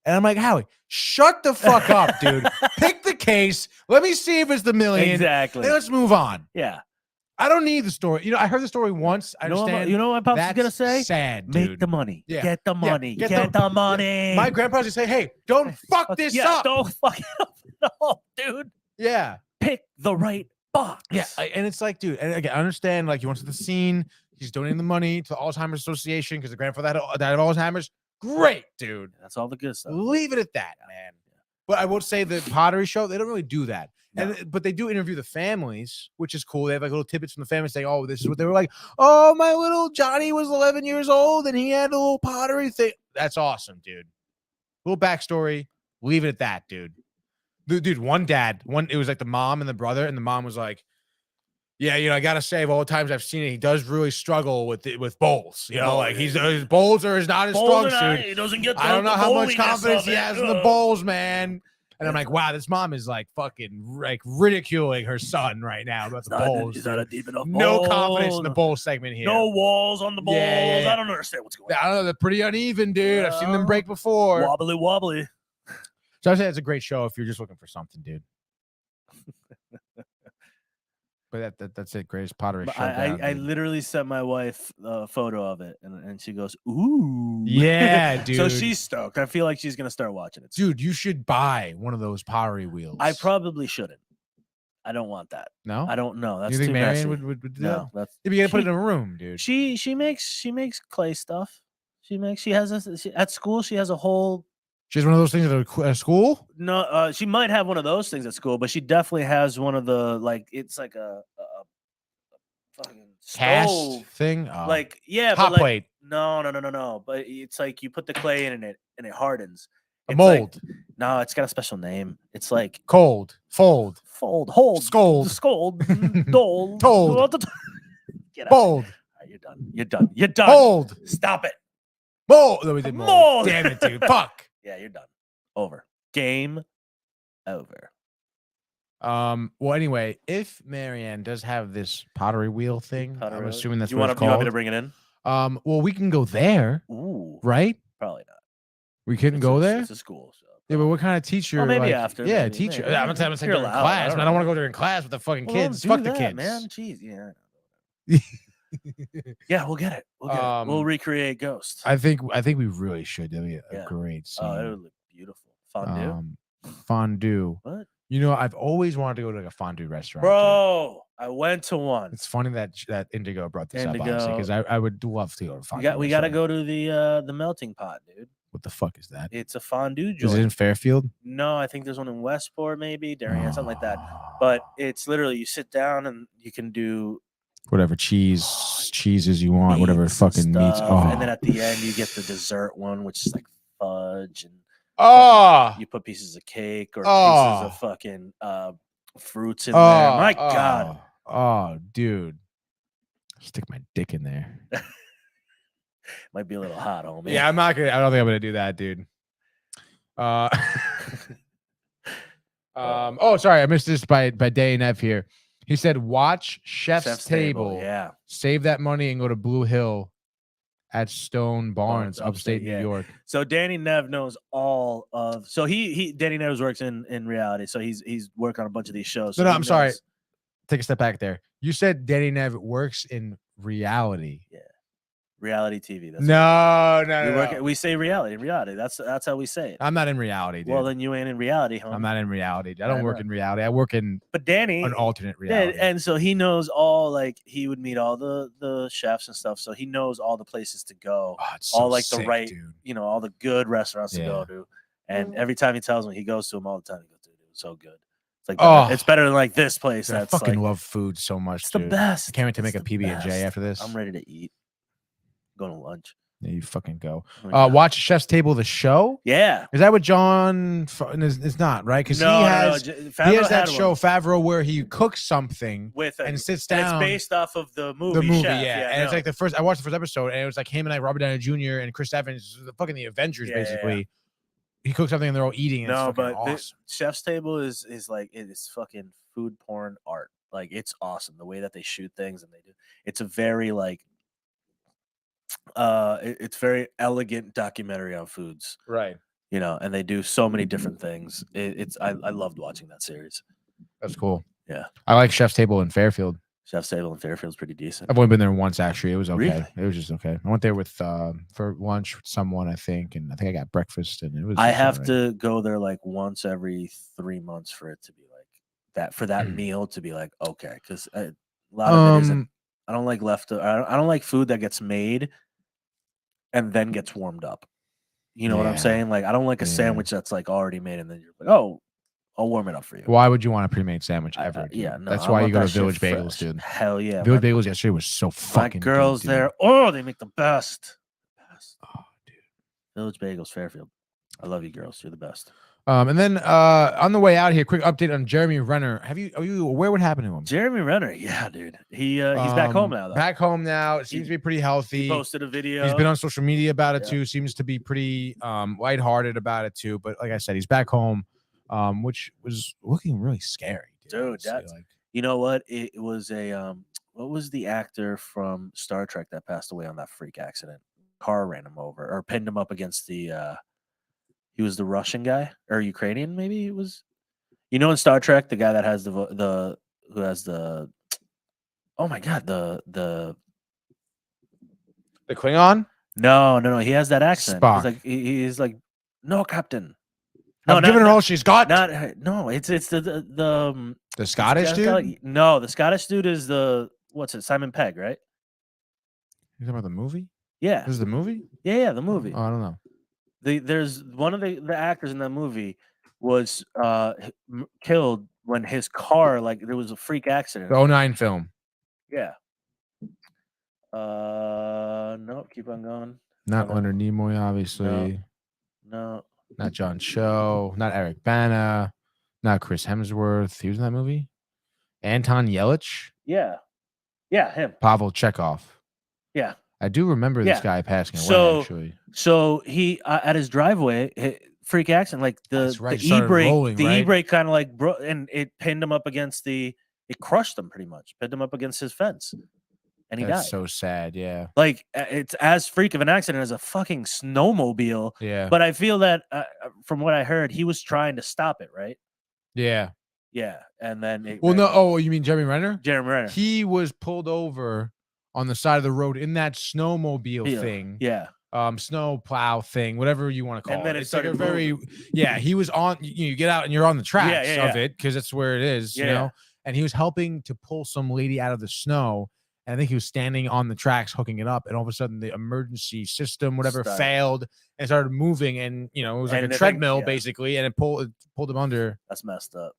And I'm like, Howie, shut the fuck up, dude. Pick the case. Let me see if it's the million. Exactly. And let's move on. Yeah. I don't need the story. I heard the story once. I understand. You know what Pops is going to say? Sad, dude. Make the money. Yeah. Get the money. Yeah. Get the money. My grandpa used to say, hey, don't fuck this up. Don't fuck it up. No, dude. Yeah. Pick the right box. Yeah. And it's like, dude, and again, I understand, like, he wants the scene. He's donating the money to the Alzheimer's Association because the grandfather died of Alzheimer's. Great, dude. That's all the good stuff. Leave it at that, man. But I will say the Pottery show, they don't really do that. No. But they do interview the families, which is cool. They have like little tidbits from the family saying, oh, this is what they were like. Oh, my little Johnny was 11 years old and he had a little pottery thing. That's awesome, dude. Little backstory. Leave it at that, dude. Dude, it was like the mom and the brother, and the mom was like, Yeah, I gotta say, of all the times I've seen it, he does really struggle with bowls. Oh, Like yeah. his bowls are not his strong suit. He doesn't get. I don't know the how much bowliness confidence of he it. has in the bowls, man. And I'm like, wow, this mom is like fucking like ridiculing her son right now about the bowls. He's not a deep enough. No bowl. confidence in the bowl segment here. No walls on the bowls. Yeah. I don't understand what's going on. I don't know. They're pretty uneven, dude. I've seen them break before. Wobbly. So I say it's a great show if you're just looking for something, dude. But that's it. Greatest pottery show. I literally sent my wife a photo of it, and she goes, "Ooh, yeah, dude." So she's stoked. I feel like she's gonna start watching it. Dude, you should buy one of those pottery wheels. I probably shouldn't. I don't want that. No, I don't know. That's you think too Marion messy. would do No, that? If you gotta put it in a room, dude. She makes clay stuff. She has at school. She has a whole. She has one of those things at school. No, she might have one of those things at school, but she definitely has one of the it's like a fucking Cast stove thing. Oh. Like hot plate. No. But it's like you put the clay in it and it hardens. A It's mold. Like, no, it's got a special name. It's like Cold. Fold. hold, Scold. dole, Told. Get out. Bold. Right, you're done. Hold. Stop it. Mold. No, we did mold. Mold. Damn it, dude. Fuck. Yeah, you're done. Over. Game over. Well, anyway, if Marianne does have this pottery wheel thing, I'm assuming that's you what want it's called. You want me to bring it in? Well, we can go there. Ooh, right? Probably not. We couldn't go there. It's a school. So. Yeah, but what kind of teacher? Well, maybe like, after. Yeah, maybe, teacher. Maybe. I'm not saying during allowed, class, but I don't want to know. go during class with the fucking Well, kids. don't Fuck do the that, kids, man. Jeez, yeah. We'll get it. We'll recreate Ghost. I think we really should. That'd be a great scene. Oh, it would look beautiful. Fondue. Fondue. What? I've always wanted to go to like a fondue restaurant. Bro, I went to one. It's funny that Indigo brought this up, honestly, because I would love to go to fondue. We got to go to the melting pot, dude. What the fuck is that? It's a fondue joint. Is it in Fairfield? No, I think there's one in Westport, maybe Darien, something like that. But it's literally you sit down and you can do whatever cheeses you want, whatever fucking meats. And then at the end you get the dessert one, which is like fudge and you put pieces of cake or pieces of fucking fruits in there. My God. Oh, dude. Stick my dick in there. Might be a little hot, homie. Yeah, I don't think I'm gonna do that, dude. Oh, sorry, I missed this by Day Nev here. He said, "Watch Chef's Table. Yeah, save that money and go to Blue Hill at Stone Barns, upstate New York." So Danny Nev knows all of. So Danny Nev works in reality. So he's working on a bunch of these shows. So no, I'm sorry. Take a step back there. You said Danny Nev works in reality. Yeah. Reality TV. That's No. We say reality. That's how we say it. I'm not in reality, dude. Well, then you ain't in reality, huh? I'm not in reality. I don't work in reality. I work in an alternate reality. And so he knows all, like, he would meet all the chefs and stuff. So he knows all the places to go, all like sick, the right, dude. All the good restaurants to go to. And every time he tells me, he goes to them all the time. He goes, dude, it was so good. It's like it's better than like this place. I fucking love food so much. It's the best. I can't wait to make a PB&J after this. I'm ready to eat. Going to lunch. Yeah, you fucking go. Watch Chef's Table, the show. Yeah, is that what John? It's not right because he has that show Favreau where he cooks something and sits down. And it's based off of the movie. Chef. Yeah. And it's like I watched the first episode and it was like him and like Robert Downey Jr. and Chris Evans, the Avengers basically. Yeah. He cooks something and they're all eating. And it's awesome. Chef's Table is like it's fucking food porn art. Like it's awesome the way that they shoot things and they do. It's a very like. It's very elegant documentary on foods, right? And they do so many different things. I loved watching that series. That's cool. Yeah, I like Chef's Table in Fairfield. Chef's Table in Fairfield's pretty decent. I've only been there once actually. It was okay. Really? It was just okay. I went there with for lunch with someone, I think, and I think I got breakfast and it was. I have to go there like once every 3 months for it to be like that for that meal to be like okay because a lot of it isn't. I don't like I don't like food that gets made and then gets warmed up. You know what I'm saying? Like, I don't like a sandwich that's like already made and then you're like, oh, I'll warm it up for you. Why would you want a pre-made sandwich ever? No, that's why you go to Village Bagels, dude. Hell yeah. Village Bagels yesterday was so fucking good. My girls good, there, oh, they make the best. Oh, dude. Village Bagels, Fairfield. I love you, girls. You're the best. And then on the way out here, quick update on Jeremy Renner. Are you aware what happened to him? Jeremy Renner, yeah, dude. He's back home now, though. Back home now. It seems to be pretty healthy. He posted a video. He's been on social media about it too. Seems to be pretty lighthearted about it too. But like I said, he's back home, which was looking really scary. Dude, that's you know what? It was a what was the actor from Star Trek that passed away on that freak accident? Car ran him over or pinned him up against the he was the Russian guy or Ukrainian, maybe it was. You know, in Star Trek, the guy that has the who has the oh my god, the Klingon? No, he has that accent. Spock. He's like, no, Captain. No, giving her all she's got. No, it's the Scottish dude. No, the Scottish dude is what's it? Simon Pegg, right? You talking about the movie? Yeah. This is the movie? Yeah, the movie. Oh, I don't know. There's one of the actors in that movie was killed when his car, like there was a freak accident. The 09 film. Yeah. No, keep on going. Not Leonard Nimoy, obviously. No. Not John Cho. Not Eric Bana. Not Chris Hemsworth. He was in that movie. Anton Yelich. Yeah, him. Pavel Chekhov. Yeah. I do remember this guy passing away, actually. So he at his driveway, freak accident, like the e-brake kind of like broke and it pinned him up against it crushed him pretty much, pinned him up against his fence. And he died. So sad, yeah. Like it's as freak of an accident as a fucking snowmobile. Yeah. But I feel that from what I heard, he was trying to stop it, right? Yeah. Yeah. And then you mean Jeremy Renner? Jeremy Renner. He was pulled over on the side of the road in that snowmobile thing. Yeah. Snow plow thing, whatever you want to call and then it. It's like he was on, you get out and you're on the tracks of it because that's where it is, you know? And he was helping to pull some lady out of the snow. And I think he was standing on the tracks hooking it up. And all of a sudden the emergency system, failed and started moving. And, it was like a treadmill basically. And it pulled him under. That's messed up.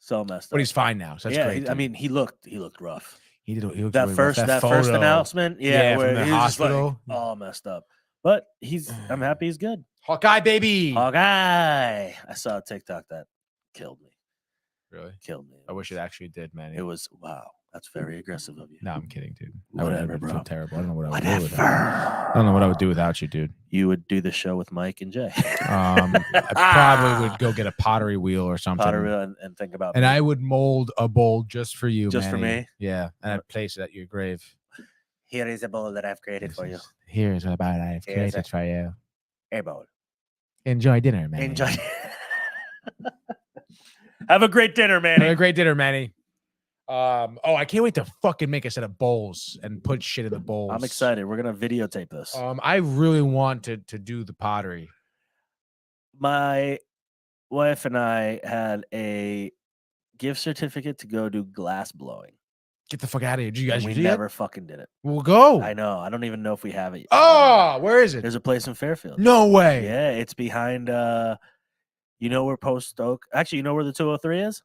So messed up. But he's fine now. So that's great. I mean, he looked rough. He looked that really first rough. first announcement, where from the he was hospital, just like, all messed up. But I'm happy he's good. Hawkeye, baby. Hawkeye. I saw a TikTok that killed me. Really? Killed me. I wish it actually did, man. It was wow. That's very aggressive of you. No, I'm kidding, dude. Whatever, I would feel terrible. I don't know what I would do without. I don't know what I would do without you, dude. You would do the show with Mike and Jay. I probably would go get a pottery wheel or something. And think about. And I would mold a bowl just for you, just Manny. for me. Yeah, and I'd place it at your grave. Here is a bowl that I've created for you. Here's a bowl I've created for you. A bowl. Enjoy dinner, Manny. Enjoy. Have a great dinner, Manny. Have a great dinner, Manny. I can't wait to fucking make a set of bowls and put shit in the bowls. I'm excited. We're gonna videotape this. I really want to do the pottery. My wife and I had a gift certificate to go do glass blowing. Get the fuck out of here. Did you guys we do never it? fucking did it. We'll go. I know. I don't even know if we have it. Oh, where is it? There's a place in Fairfield. No way. Yeah, it's behind you know where Post Oak. Actually, you know where the 203 is?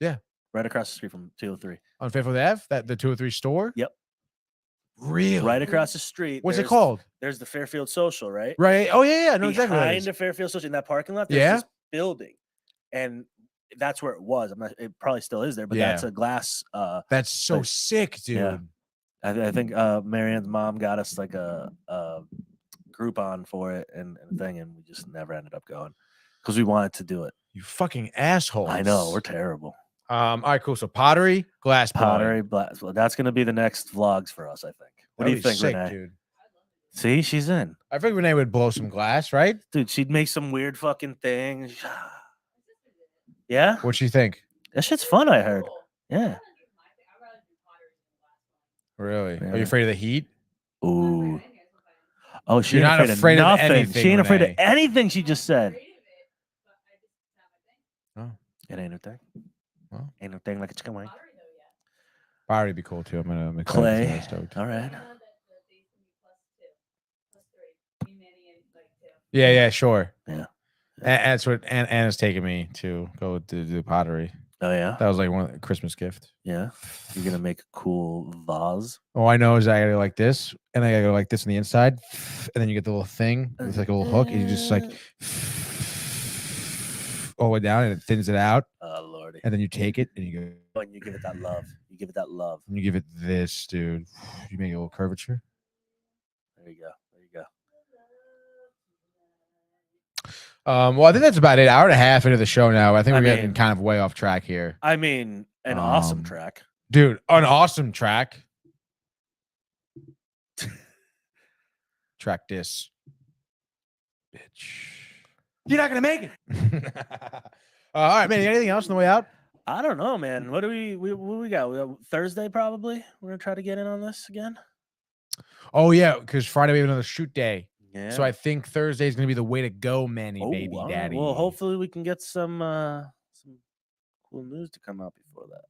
Yeah. Right across the street from 203. On Fairfield Ave? The 203 store? Yep. Really? Right across the street. What's it called? There's the Fairfield Social, right? Right. Oh, yeah. I know exactly what it is. Behind the Fairfield Social, in that parking lot, there's this building. And that's where it was. It probably still is there, but that's a glass. That's so sick, dude. Yeah. I think Marianne's mom got us like a Groupon for it and thing, and we just never ended up going because we wanted to do it. You fucking assholes. I know, we're terrible. All right, cool. So pottery, glass pottery, glass. Well, that's gonna be the next vlogs for us, I think. What do you think, sick, Renee? Dude. See, she's in. I think Renee would blow some glass, right? Dude, she'd make some weird fucking thing. Yeah? What'd she think? That shit's fun, I heard. Yeah. Really? Are you afraid of the heat? Ooh. Oh, she's not afraid of nothing. anything. She ain't afraid of anything she just said. Oh. It ain't no thing. Well. Ain't no thing like a chicken wing. Pottery would be cool too. I'm Clay. All right. Yeah, sure. Yeah. And that's what Anna's taking me to go to do pottery. Oh yeah. That was like one Christmas gift. Yeah. You're gonna make a cool vase. All I know is I gotta go like this, and I gotta go like this on the inside, and then you get the little thing. It's like a little hook, and you just like all the way down, and it thins it out. Oh lordy. And then you take it, and you go. And you give it that love. You give it that love. And you give it this, dude. You make a little curvature. There you go. There you go. Well, I think that's about it. Hour and a half into the show now. I think we're getting kind of way off track here. I mean, an awesome track. Dude, an awesome track. Track this. Bitch. You're not going to make it. All right, man. Anything else on the way out? I don't know, man. What do we got? We got Thursday, probably. We're going to try to get in on this again. Oh, yeah, because Friday we have another shoot day. Yeah. So I think Thursday is going to be the way to go, Manny, baby all right. daddy. Well, hopefully we can get some cool news to come out before that.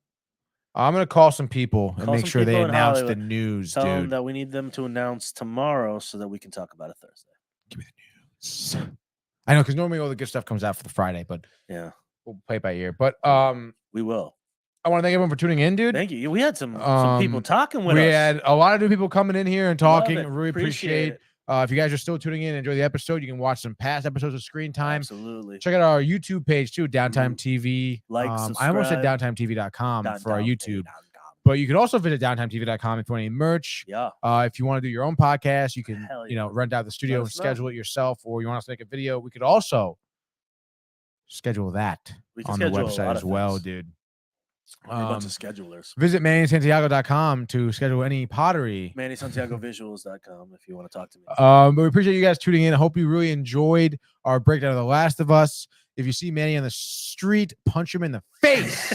I'm going to call some people and Call make some sure they people in announce the Hollywood. news, Tell them dude. that we need them to announce tomorrow so that we can talk about it Thursday. Give me the news. I know, because normally all the good stuff comes out for the Friday, but yeah, we'll play it by ear. But we will. I want to thank everyone for tuning in, dude. Thank you. We had some people talking with us. We had a lot of new people coming in here and talking. Love it. Really appreciate it. If you guys are still tuning in and enjoy the episode, you can watch some past episodes of Screen Time. Absolutely. Check out our YouTube page too, Downtime TV. Like, I almost said subscribe. downtime.tv.com for our YouTube. But you can also visit downtime.tv.com if you want any merch. Yeah. If you want to do your own podcast, you can, Hell yeah. rent out the studio Let and us know. schedule it yourself, or you want us to make a video. We could also schedule that We can on the schedule a website lot as of well, things. dude. We're a bunch of schedulers. Visit MannySantiago.com to schedule any pottery. MannySantiagoVisuals.com if you want to talk to me. But we appreciate you guys tuning in. I hope you really enjoyed our breakdown of The Last of Us. If you see Manny on the street, punch him in the face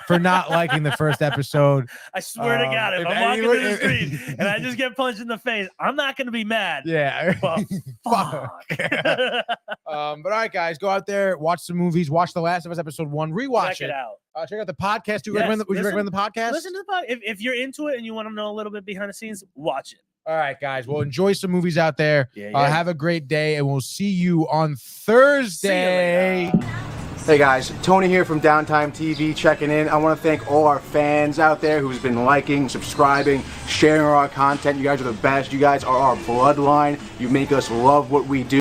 for not liking the first episode. I swear to God, if I'm walking through the street and I just get punched in the face, I'm not going to be mad. Yeah. But fuck. But all right, guys, go out there, watch some movies, watch The Last of Us episode 1, rewatch Check it out. Check out the podcast. Yes, Would you recommend the podcast? Listen to the podcast. If you're into it and you want to know a little bit behind the scenes, watch it. All right, guys. Well, enjoy some movies out there. Yeah. Have a great day, and we'll see you on Thursday. Hey guys, Tony here from Downtime TV checking in. I want to thank all our fans out there who's been liking, subscribing, sharing our content. You guys are the best. You guys are our bloodline. You make us love what we do.